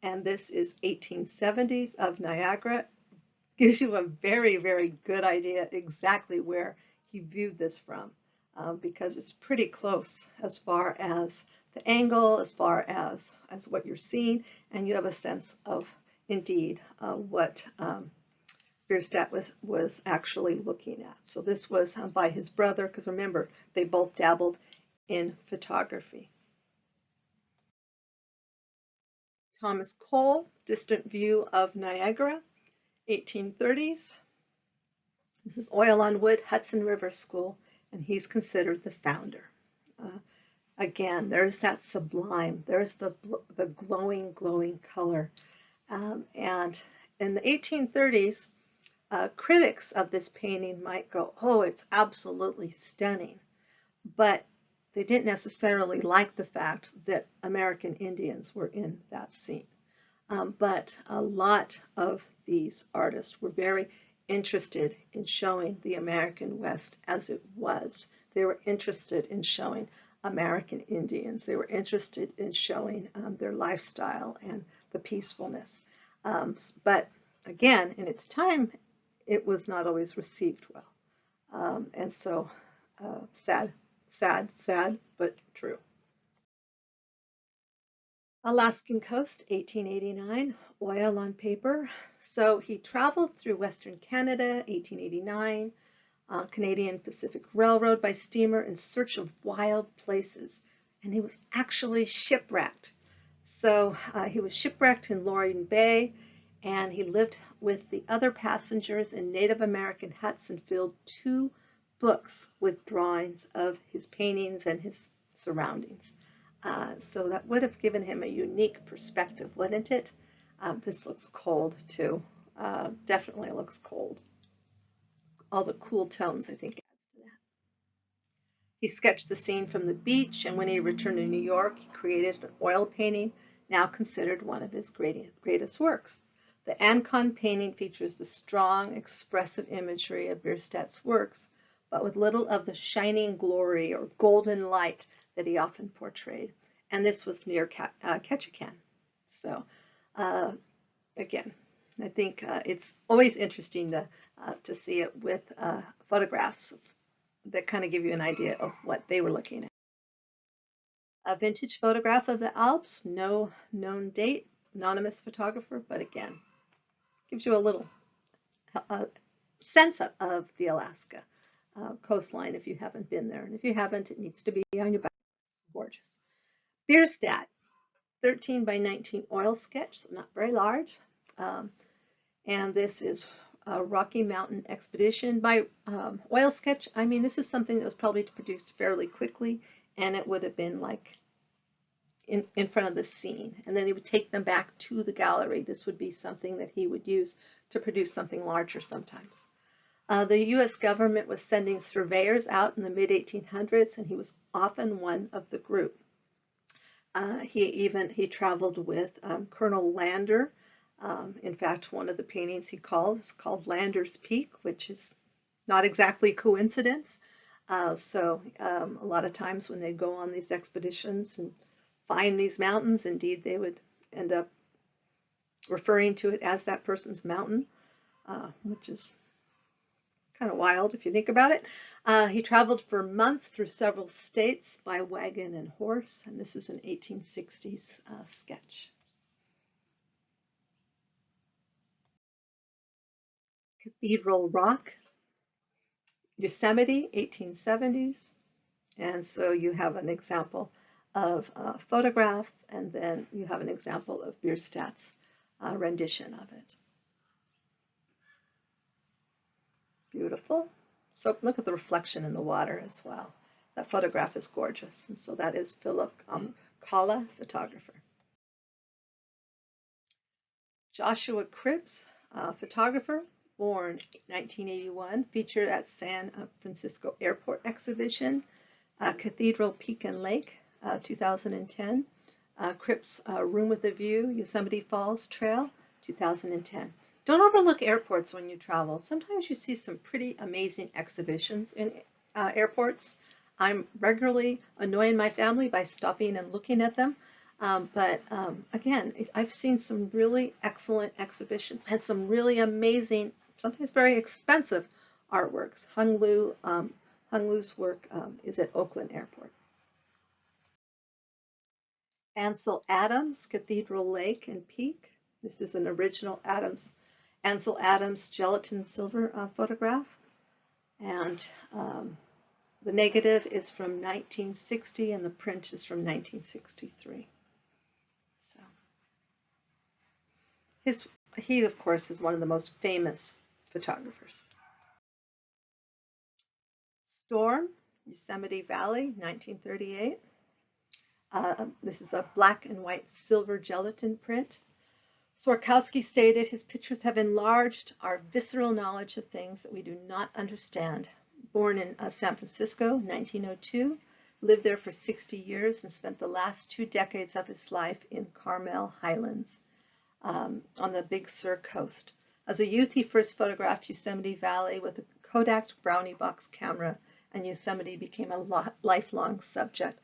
and this is 1870s of Niagara. Gives you a very, very good idea exactly where he viewed this from, because it's pretty close as far as the angle, as far as what you're seeing, and you have a sense of, indeed, what Bierstadt was actually looking at. So this was by his brother, because remember, they both dabbled in photography. Thomas Cole, Distant View of Niagara, 1830s. This is Oil on Wood, Hudson River School, and he's considered the founder. Again, there's that sublime, there's the glowing, glowing color. And in the 1830s, critics of this painting might go, oh, it's absolutely stunning. But they didn't necessarily like the fact that American Indians were in that scene. But a lot of these artists were very interested in showing the American West as it was. They were interested in showing American Indians. They were interested in showing their lifestyle and the peacefulness. But again, in its time, it was not always received well. And so sad, but true. Alaskan Coast, 1889, oil on paper. So he traveled through Western Canada, 1889, Canadian Pacific Railroad by steamer in search of wild places. And he was actually shipwrecked. So he was shipwrecked in Loring Bay, and he lived with the other passengers in Native American huts and filled 2 books with drawings of his paintings and his surroundings. So that would have given him a unique perspective, wouldn't it? This looks cold too. Definitely looks cold. All the cool tones, I think, adds to that. He sketched the scene from the beach, and when he returned to New York, he created an oil painting, now considered one of his greatest works. The Ancon painting features the strong, expressive imagery of Bierstadt's works, but with little of the shining glory or golden light that he often portrayed. And this was near Ketchikan. So again, I think it's always interesting to see it with photographs that kind of give you an idea of what they were looking at. A vintage photograph of the Alps, no known date, anonymous photographer, but again, gives you a little sense of the Alaska coastline if you haven't been there. And if you haven't, it needs to be on your bucket list. It's gorgeous. Bierstadt, 13 by 19 oil sketch, so not very large. And this is a Rocky Mountain Expedition. By oil sketch, I mean this is something that was probably produced fairly quickly, and it would have been like in front of the scene. And then he would take them back to the gallery. This would be something that he would use to produce something larger sometimes. The U.S. government was sending surveyors out in the mid-1800s, and he was often one of the group. He traveled with Colonel Lander. In fact, one of the paintings he called is called Lander's Peak, which is not exactly coincidence. So a lot of times when they go on these expeditions and find these mountains, indeed they would end up referring to it as that person's mountain, which is kind of wild if you think about it. He traveled for months through several states by wagon and horse, and this is an 1860s sketch. Cathedral Rock, Yosemite, 1870s. And so you have an example of a photograph, and then you have an example of Bierstadt's rendition of it. Beautiful. So look at the reflection in the water as well. That photograph is gorgeous. And so that is Philip Kalla, photographer. Joshua Cribbs, photographer, born 1981, featured at San Francisco Airport Exhibition, Cathedral Peak and Lake, 2010. Cripps Room with a View, Yosemite Falls Trail, 2010. Don't overlook airports when you travel. Sometimes you see some pretty amazing exhibitions in airports. I'm regularly annoying my family by stopping and looking at them. Again, I've seen some really excellent exhibitions and some really amazing, sometimes very expensive artworks. Hung Lu's work is at Oakland Airport. Ansel Adams, Cathedral Lake and Peak. This is an original Ansel Adams gelatin silver photograph. And the negative is from 1960 and the print is from 1963. So he, of course, is one of the most famous photographers. Storm, Yosemite Valley, 1938. This is a black and white silver gelatin print. Swarkowski stated, his pictures have enlarged our visceral knowledge of things that we do not understand. Born in San Francisco, 1902, lived there for 60 years and spent the last 2 decades of his life in Carmel Highlands on the Big Sur coast. As a youth, he first photographed Yosemite Valley with a Kodak Brownie box camera, and Yosemite became a lifelong subject.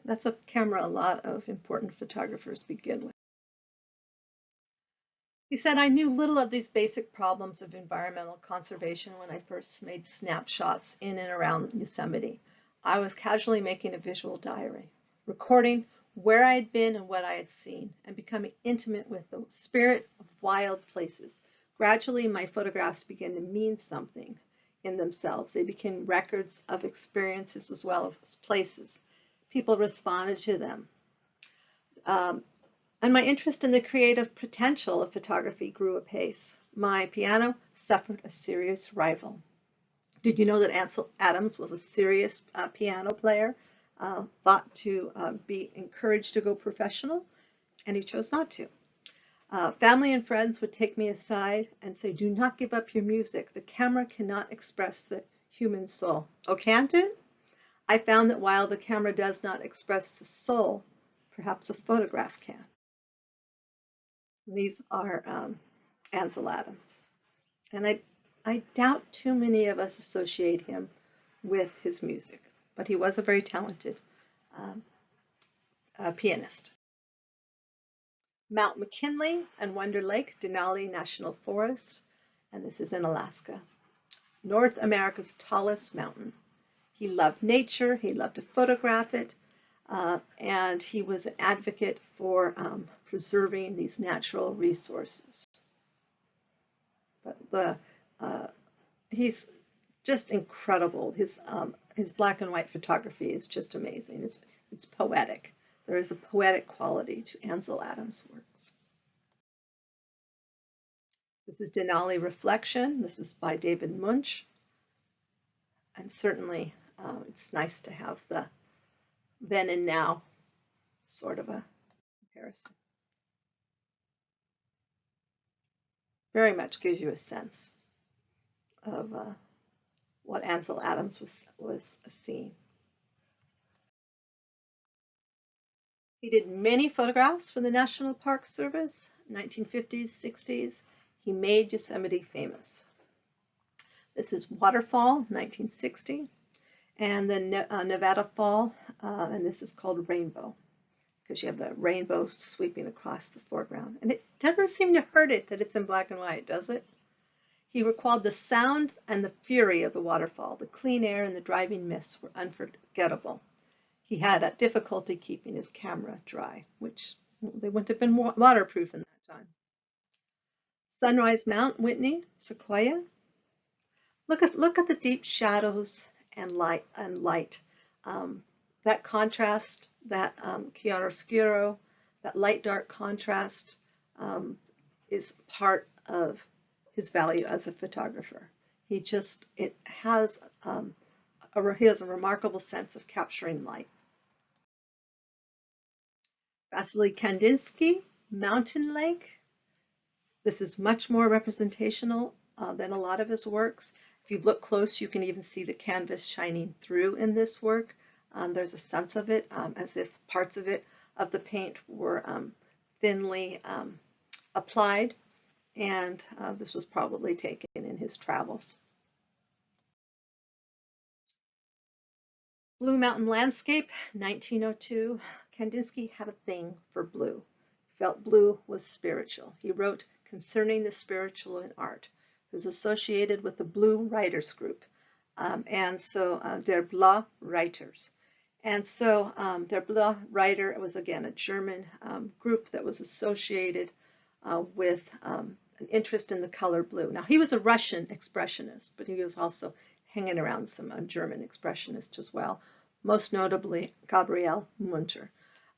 That's a camera a lot of important photographers begin with. He said, I knew little of these basic problems of environmental conservation when I first made snapshots in and around Yosemite. I was casually making a visual diary, recording where I had been and what I had seen, and becoming intimate with the spirit of wild places. Gradually, my photographs began to mean something in themselves. They became records of experiences as well as places. People responded to them. And my interest in the creative potential of photography grew apace. My piano suffered a serious rival. Did you know that Ansel Adams was a serious piano player, thought to be encouraged to go professional, and he chose not to. Family and friends would take me aside and say, do not give up your music. The camera cannot express the human soul. Oh, can't it? I found that while the camera does not express the soul, perhaps a photograph can. These are Ansel Adams. And I doubt too many of us associate him with his music, but he was a very talented pianist. Mount McKinley and Wonder Lake, Denali National Forest, and this is in Alaska. North America's tallest mountain. He loved nature, he loved to photograph it, and he was an advocate for preserving these natural resources. But he's just incredible. His black and white photography is just amazing. It's poetic. There is a poetic quality to Ansel Adams' works. This is Denali Reflection. This is by David Munch. And certainly it's nice to have the then and now sort of a comparison. Very much gives you a sense of what Ansel Adams was seeing. He did many photographs for the National Park Service, 1950s, 60s. He made Yosemite famous. This is Waterfall, 1960, and the Nevada Fall, and this is called Rainbow, because you have the rainbow sweeping across the foreground. And it doesn't seem to hurt it that it's in black and white, does it? He recalled the sound and the fury of the waterfall. The clean air and the driving mists were unforgettable. He had a difficulty keeping his camera dry, which they wouldn't have been waterproof in that time. Sunrise Mount, Whitney, Sequoia. Look at the deep shadows and light. That contrast, that chiaroscuro, that light-dark contrast is part of his value as a photographer. He has a remarkable sense of capturing light. Vasily Kandinsky, Mountain Lake. This is much more representational than a lot of his works. If you look close, you can even see the canvas shining through in this work. There's a sense of it as if parts of it of the paint were thinly applied, and this was probably taken in his travels. Blue Mountain Landscape, 1902. Kandinsky had a thing for blue. He felt blue was spiritual. He wrote concerning the spiritual in art. He was associated with the Blue Writers Group, and so Der Blaue Reiters. And so Der Blaue Reiter was, again, a German group that was associated with an interest in the color blue. Now, he was a Russian expressionist, but he was also hanging around some German expressionists as well, most notably Gabriel Munter.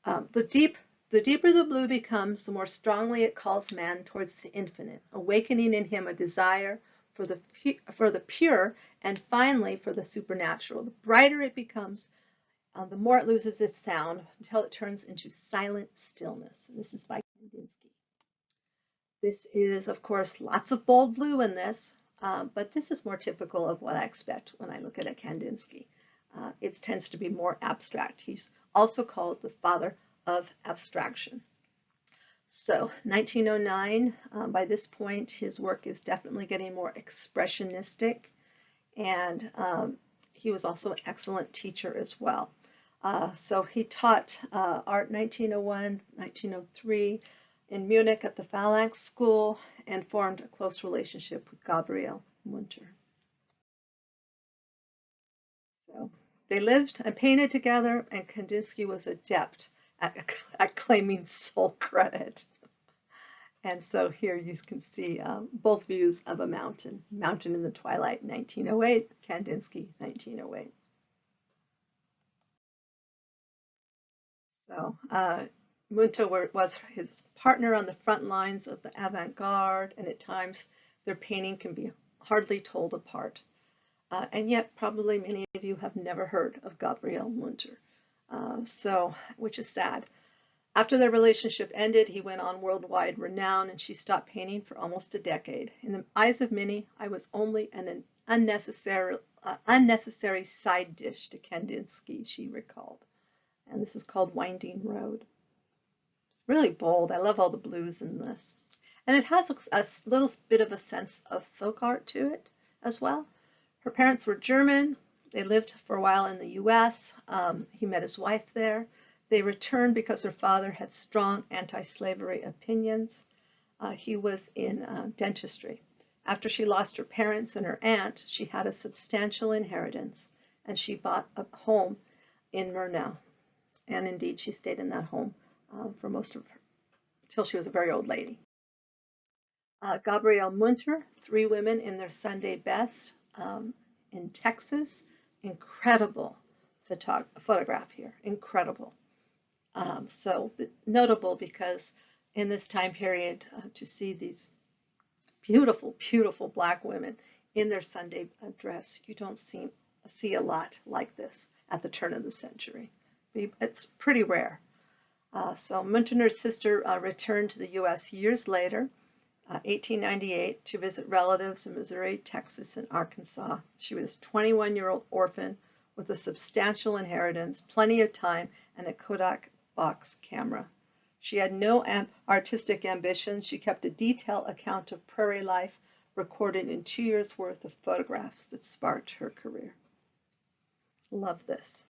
The deeper the blue becomes, the more strongly it calls man towards the infinite, awakening in him a desire for the pure and finally for the supernatural. The brighter it becomes, the more it loses its sound until it turns into silent stillness. And this is by Kandinsky. This is, of course, lots of bold blue in this, but this is more typical of what I expect when I look at a Kandinsky. It tends to be more abstract. He's also called the father of abstraction. So 1909, by this point, his work is definitely getting more expressionistic, and he was also an excellent teacher as well. So he taught art 1901, 1903 in Munich at the Phalanx School and formed a close relationship with Gabriel Munter. So they lived and painted together, and Kandinsky was adept at claiming sole credit. And so here you can see both views of a mountain. Mountain in the Twilight, 1908, Kandinsky, 1908. So Munter was his partner on the front lines of the avant-garde, and at times their painting can be hardly told apart. And yet probably many of you have never heard of Gabriel Munter, which is sad. After their relationship ended, he went on worldwide renown, and she stopped painting for almost a decade. In the eyes of many, I was only an unnecessary side dish to Kandinsky, she recalled. And this is called Winding Road. Really bold. I love all the blues in this. And it has a little bit of a sense of folk art to it as well. Her parents were German. They lived for a while in the US. He met his wife there. They returned because her father had strong anti-slavery opinions. He was in dentistry. After she lost her parents and her aunt, she had a substantial inheritance, and she bought a home in Murnau. And indeed, she stayed in that home for most of her, till she was a very old lady. Gabriel Munter, 3 women in their Sunday best in Texas. Incredible photograph here, incredible. So notable because in this time period, to see these beautiful, beautiful black women in their Sunday dress, you don't see a lot like this at the turn of the century. It's pretty rare. So Munter's sister returned to the U.S. years later, 1898, to visit relatives in Missouri, Texas, and Arkansas. She was a 21-year-old orphan with a substantial inheritance, plenty of time, and a Kodak box camera. She had no artistic ambitions. She kept a detailed account of prairie life, recorded in 2 years' worth of photographs that sparked her career. Love this.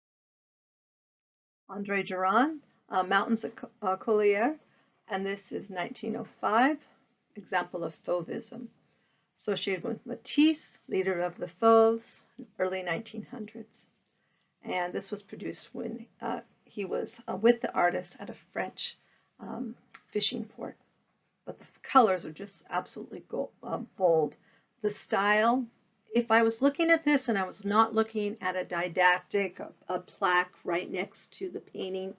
André Durand, Mountains at Collier, and this is 1905, example of Fauvism. Associated with Matisse, leader of the Fauves, early 1900s. And this was produced when he was with the artist at a French fishing port. But the colors are just absolutely bold. The style, if I was looking at this and I was not looking at a didactic, a plaque right next to the painting,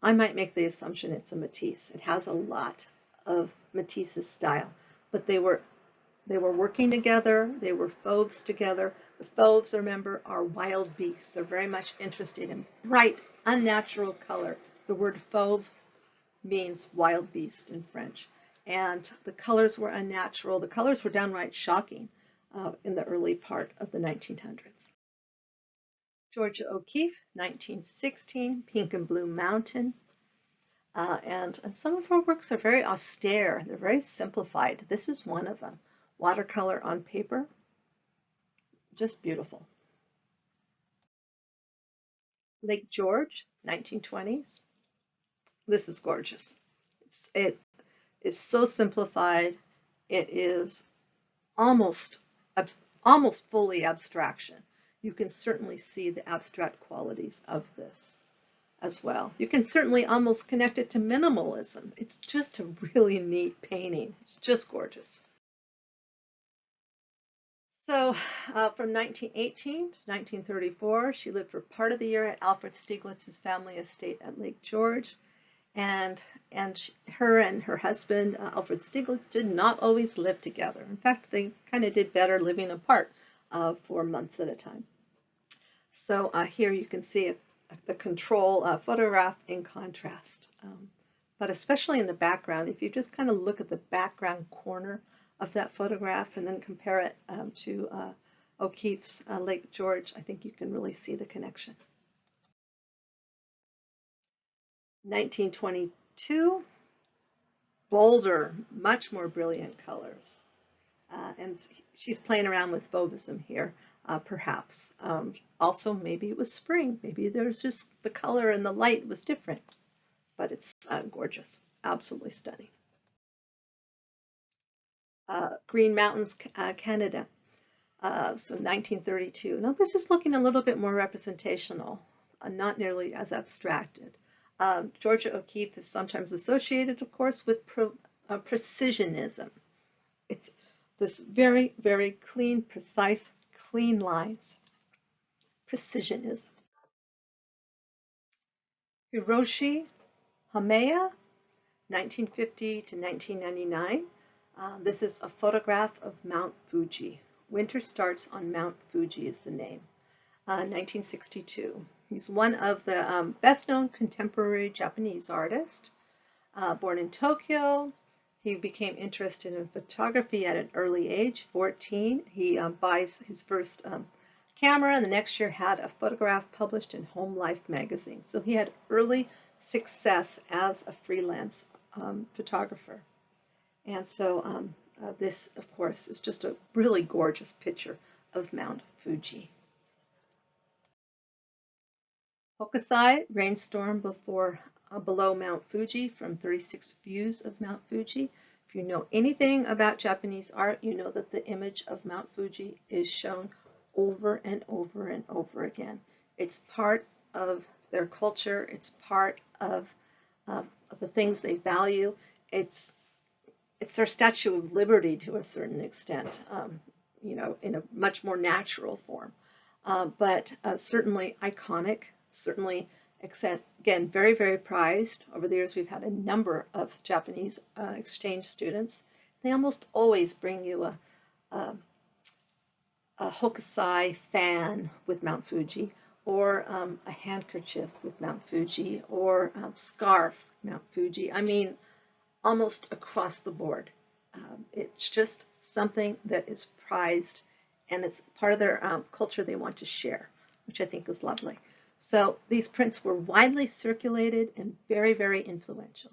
I might make the assumption it's a Matisse. It has a lot of Matisse's style, but they were working together. They were fauves together. The fauves, remember, are wild beasts. They're very much interested in bright, unnatural color. The word fauve means wild beast in French. And the colors were unnatural. The colors were downright shocking in the early part of the 1900s. Georgia O'Keeffe, 1916, Pink and Blue Mountain. And some of her works are very austere. They're very simplified. This is one of them. Watercolor on paper, just beautiful. Lake George, 1920s. This is gorgeous. It is so simplified. It is almost almost fully abstraction. You can certainly see the abstract qualities of this as well. You can certainly almost connect it to minimalism. It's just a really neat painting. It's just gorgeous. So from 1918 to 1934, she lived for part of the year at Alfred Stieglitz's family estate at Lake George. And her and her husband, Alfred Stieglitz, did not always live together. In fact, they kind of did better living apart for months at a time. So here you can see the control photograph in contrast. But especially in the background, if you just kind of look at the background corner of that photograph and then compare it to O'Keeffe's Lake George, I think you can really see the connection. 1922, bolder, much more brilliant colors. And she's playing around with Fauvism here, perhaps. Also, maybe it was spring. Maybe there's just the color and the light was different. But it's gorgeous, absolutely stunning. Green Mountains, Canada. So 1932. Now this is looking a little bit more representational, not nearly as abstracted. Georgia O'Keeffe is sometimes associated, of course, with precisionism. It's this very, very clean, precise, clean lines. Precisionism. Hiroshi Hameya, 1950 to 1999. This is a photograph of Mount Fuji. Winter Starts on Mount Fuji is the name. 1962. He's one of the best-known contemporary Japanese artists. Born in Tokyo, he became interested in photography at an early age, 14. He buys his first camera, and the next year had a photograph published in Home Life magazine. So he had early success as a freelance photographer. And so this, of course, is just a really gorgeous picture of Mount Fuji. Hokusai, rainstorm below Mount Fuji from 36 views of Mount Fuji. If you know anything about Japanese art, you know that the image of Mount Fuji is shown over and over and over again. It's part of their culture. It's part of the things they value. It's their Statue of Liberty to a certain extent, you know, in a much more natural form, but certainly iconic, certainly, again, very, very prized. Over the years, we've had a number of Japanese exchange students. They almost always bring you a Hokusai fan with Mount Fuji, or a handkerchief with Mount Fuji, or scarf Mount Fuji. I mean, almost across the board. It's just something that is prized, and it's part of their culture they want to share, which I think is lovely. So these prints were widely circulated and very, very influential.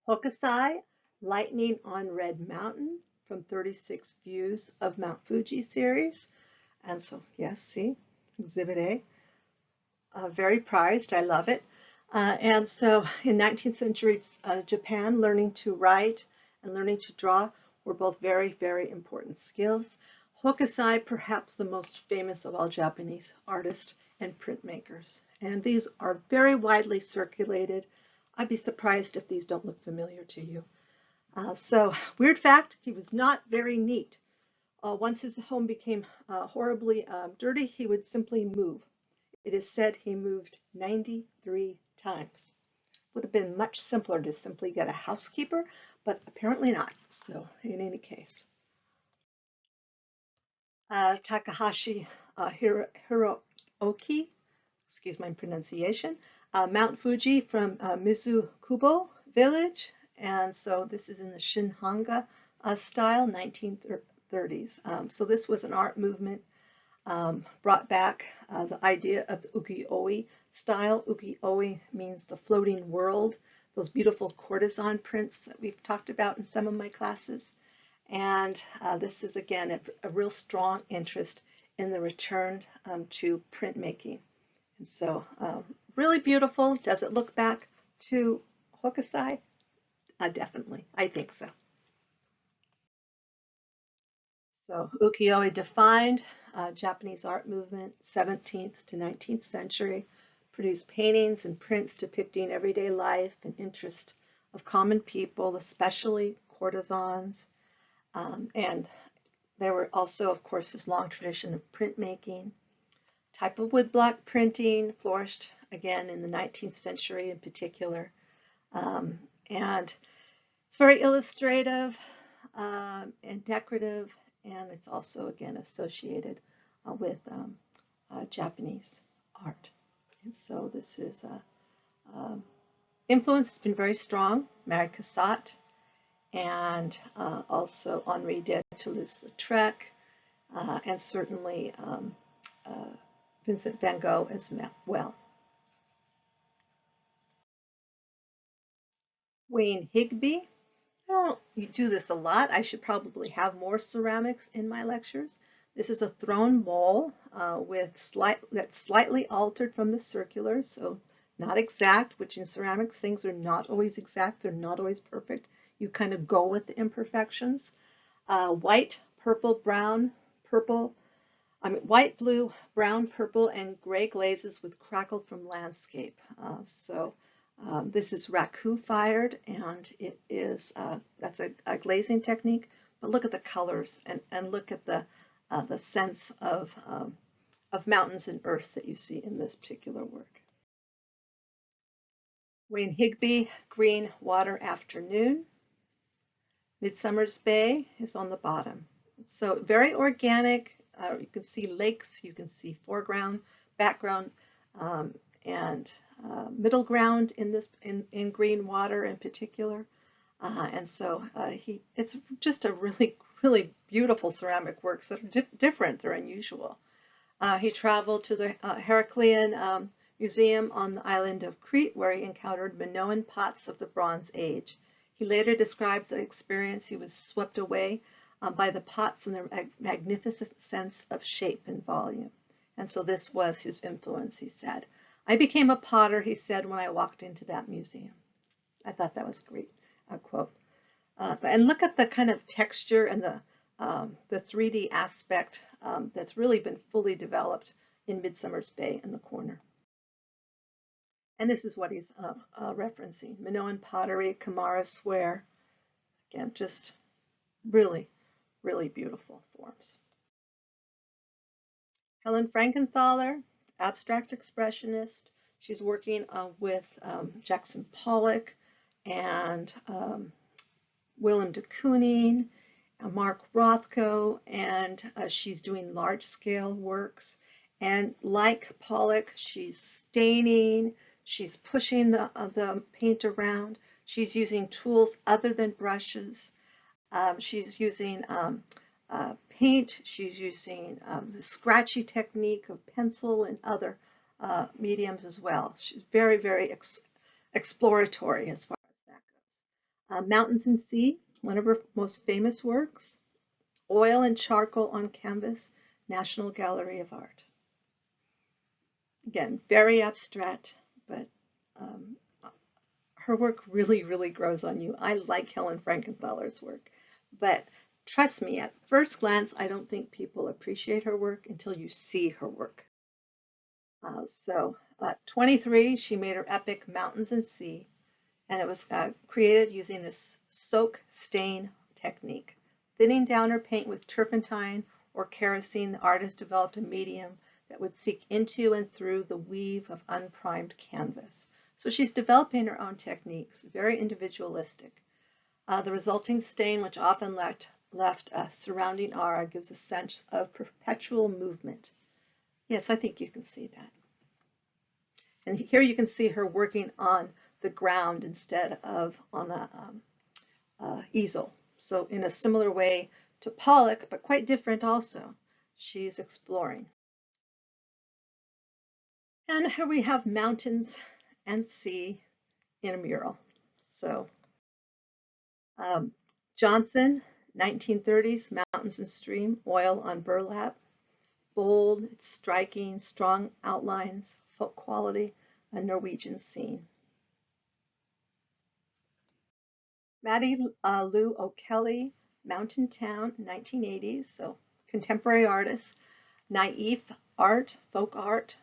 Hokusai, Lightning on Red Mountain, from 36 Views of Mount Fuji series. And so, yes, see, Exhibit A. Very prized, I love it. And so in 19th century Japan, learning to write and learning to draw were both very, very important skills. Hokusai, perhaps the most famous of all Japanese artists and printmakers. And these are very widely circulated. I'd be surprised if these don't look familiar to you. So, weird fact, he was not very neat. Once his home became horribly dirty, he would simply move. It is said he moved 93 times. Would have been much simpler to simply get a housekeeper, but apparently not. So in any case. Takahashi Hiroki, excuse my pronunciation, Mount Fuji from Mizukubo village. And so this is in the Shinhanga style, 1930s. So this was an art movement brought back the idea of the ukiyo-e style. Ukiyo-e means the floating world, those beautiful courtesan prints that we've talked about in some of my classes. And this is, again, a real strong interest in the return to printmaking. And so really beautiful. Does it look back to Hokusai? Definitely, I think so. So ukiyo-e defined Japanese art movement, 17th to 19th century, produced paintings and prints depicting everyday life and interest of common people, especially courtesans. And there were also, of course, this long tradition of printmaking. Type of woodblock printing flourished again in the 19th century in particular. And it's very illustrative and decorative, and it's also, again, associated with Japanese art. And so this is influence has been very strong. Mary Cassatt and also Henri de Toulouse-Lautrec, and certainly Vincent van Gogh as well. Wayne Higby. I don't do this a lot. I should probably have more ceramics in my lectures. This is a thrown bowl that's slightly altered from the circular, so not exact, which in ceramics things are not always exact. They're not always perfect. You kind of go with the imperfections. White, purple, brown, purple, white, blue, brown, purple, and gray glazes with crackle from landscape. This is raku fired, and it is that's a glazing technique. But look at the colors and look at the sense of mountains and earth that you see in this particular work. Wayne Higby, Green Water Afternoon. Midsummer's Bay is on the bottom. So very organic. You can see lakes, you can see foreground, background, and middle ground in this in green water in particular. And so it's just a really beautiful ceramic works that are different, they're unusual. He traveled to the Heraclean Museum on the island of Crete, where he encountered Minoan pots of the Bronze Age. He later described the experience. He was swept away by the pots and their magnificent sense of shape and volume. And so this was his influence, he said. I became a potter, he said, when I walked into that museum. I thought that was a great quote. And look at the kind of texture and the 3D aspect that's really been fully developed in Midsummer's Bay in the corner. And this is what he's referencing. Minoan pottery, Kamara ware. Again, just really beautiful forms. Helen Frankenthaler, abstract expressionist. She's working with Jackson Pollock and Willem de Kooning, Mark Rothko, and she's doing large-scale works. And like Pollock, she's staining, she's pushing the paint around, she's using tools other than brushes, she's using paint, she's using the scratchy technique of pencil and other mediums as well. She's very exploratory as far as that goes. Mountains and Sea, one of her most famous works. Oil and Charcoal on Canvas, National Gallery of Art. Again, very abstract, but her work really grows on you. I like Helen Frankenthaler's work, but trust me, at first glance, I don't think people appreciate her work until you see her work. 23, she made her epic Mountains and Sea, and it was created using this soak stain technique. Thinning down her paint with turpentine or kerosene, the artist developed a medium that would seep into and through the weave of unprimed canvas. So she's developing her own techniques, very individualistic. The resulting stain, which often left a surrounding aura, gives a sense of perpetual movement. Yes, I think you can see that. And here you can see her working on the ground instead of on a easel. So in a similar way to Pollock, but quite different also, she's exploring. And here we have mountains and sea in a mural. So Johnson, 1930s, mountains and stream, oil on burlap. Bold, it's striking, strong outlines, folk quality, a Norwegian scene. Mattie Lou O'Kelly, Mountain Town, 1980s, so contemporary artist. Naive art, folk art,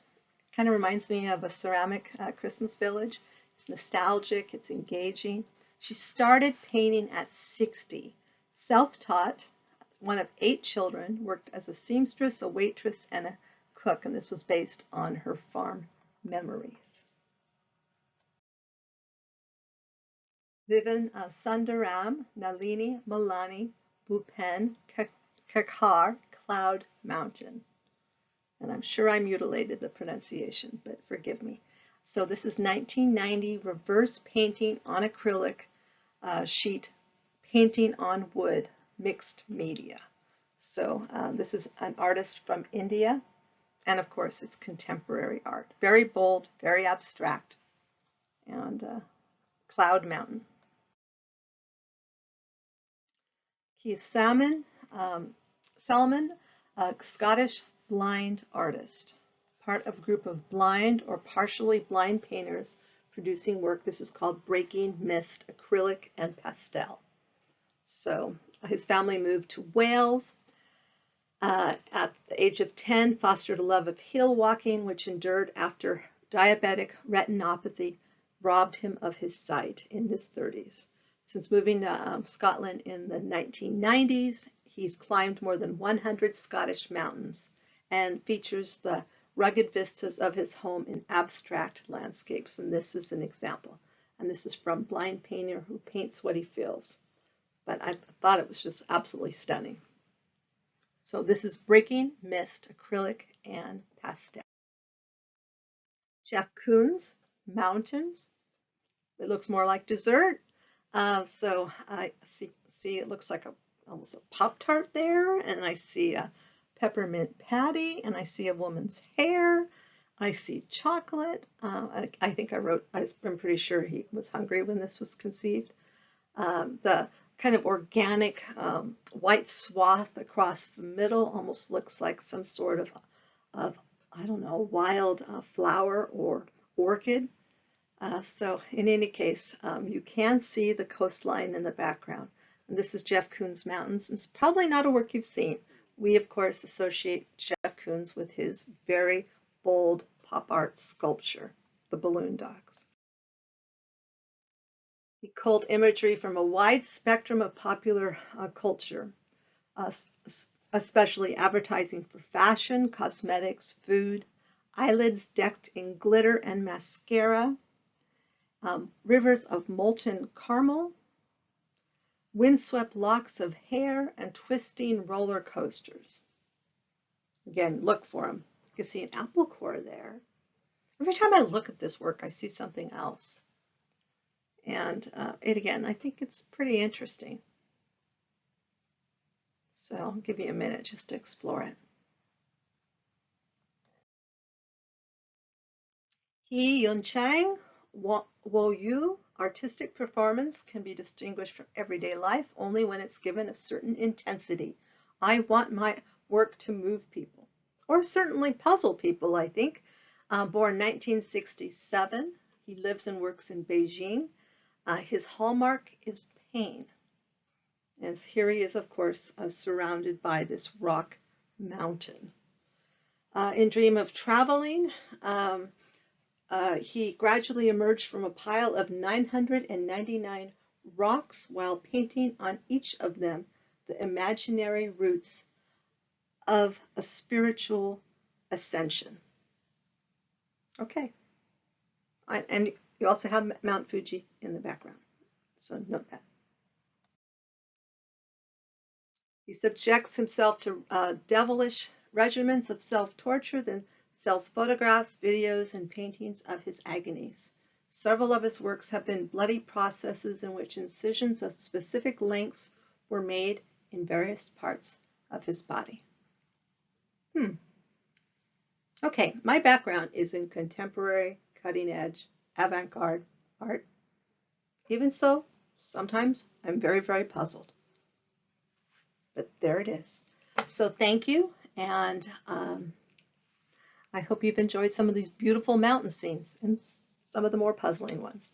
kind of reminds me of a ceramic Christmas village. It's nostalgic, it's engaging. She started painting at 60, self-taught, one of 8 children, worked as a seamstress, a waitress, and a cook, and this was based on her farm memories. Vivian Sundaram, Nalini Malani, Bhupen Khekar, Cloud Mountain. And I'm sure I mutilated the pronunciation, but forgive me. So this is 1990 reverse painting on acrylic sheet, painting on wood, mixed media. So this is an artist from India, and of course it's contemporary art. Very bold, very abstract, and Cloud Mountain. Keith Salmon, a Scottish blind artist, part of a group of blind or partially blind painters producing work. This is called Breaking Mist, acrylic and pastel. So his family moved to Wales at the age of 10, fostered a love of hill walking, which endured after diabetic retinopathy robbed him of his sight in his 30s. Since moving to Scotland in the 1990s, he's climbed more than 100 Scottish mountains and features the rugged vistas of his home in abstract landscapes. And this is an example. And this is from Blind Painter Who Paints What He Feels. But I thought it was just absolutely stunning. So this is Breaking Mist, acrylic and pastel. Jeff Koons, Mountains. It looks more like dessert. So I see it looks like almost a Pop-Tart there, and I see a peppermint patty, and I see a woman's hair. I see chocolate. I think I'm pretty sure he was hungry when this was conceived. The kind of organic white swath across the middle almost looks like some sort of I don't know, wild flower or orchid. So in any case, you can see the coastline in the background. And this is Jeff Koons Mountains. It's probably not a work you've seen. We, of course, associate Jeff Koons with his very bold pop art sculpture, the Balloon Dogs. He culled imagery from a wide spectrum of popular culture, especially advertising for fashion, cosmetics, food, eyelids decked in glitter and mascara, rivers of molten caramel, windswept locks of hair, and twisting roller coasters. Again, look for them. You can see an apple core there. Every time I look at this work, I see something else. And again, I think it's pretty interesting. So I'll give you a minute just to explore it. Hee Yun Chang, Wo Yu, artistic performance can be distinguished from everyday life only when it's given a certain intensity. I want my work to move people, or certainly puzzle people, I think. Born 1967, he lives and works in Beijing. His hallmark is pain. And here he is, of course, surrounded by this rock mountain. In Dream of Traveling, he gradually emerged from a pile of 999 rocks while painting on each of them the imaginary roots of a spiritual ascension. Okay. And you also have Mount Fuji in the background, so note that. He subjects himself to devilish regimens of self-torture, then sells photographs, videos, and paintings of his agonies. Several of his works have been bloody processes in which incisions of specific lengths were made in various parts of his body. Okay, my background is in contemporary, cutting-edge, avant-garde art. Even so, sometimes I'm very, very puzzled. But there it is. So thank you, and I hope you've enjoyed some of these beautiful mountain scenes and some of the more puzzling ones.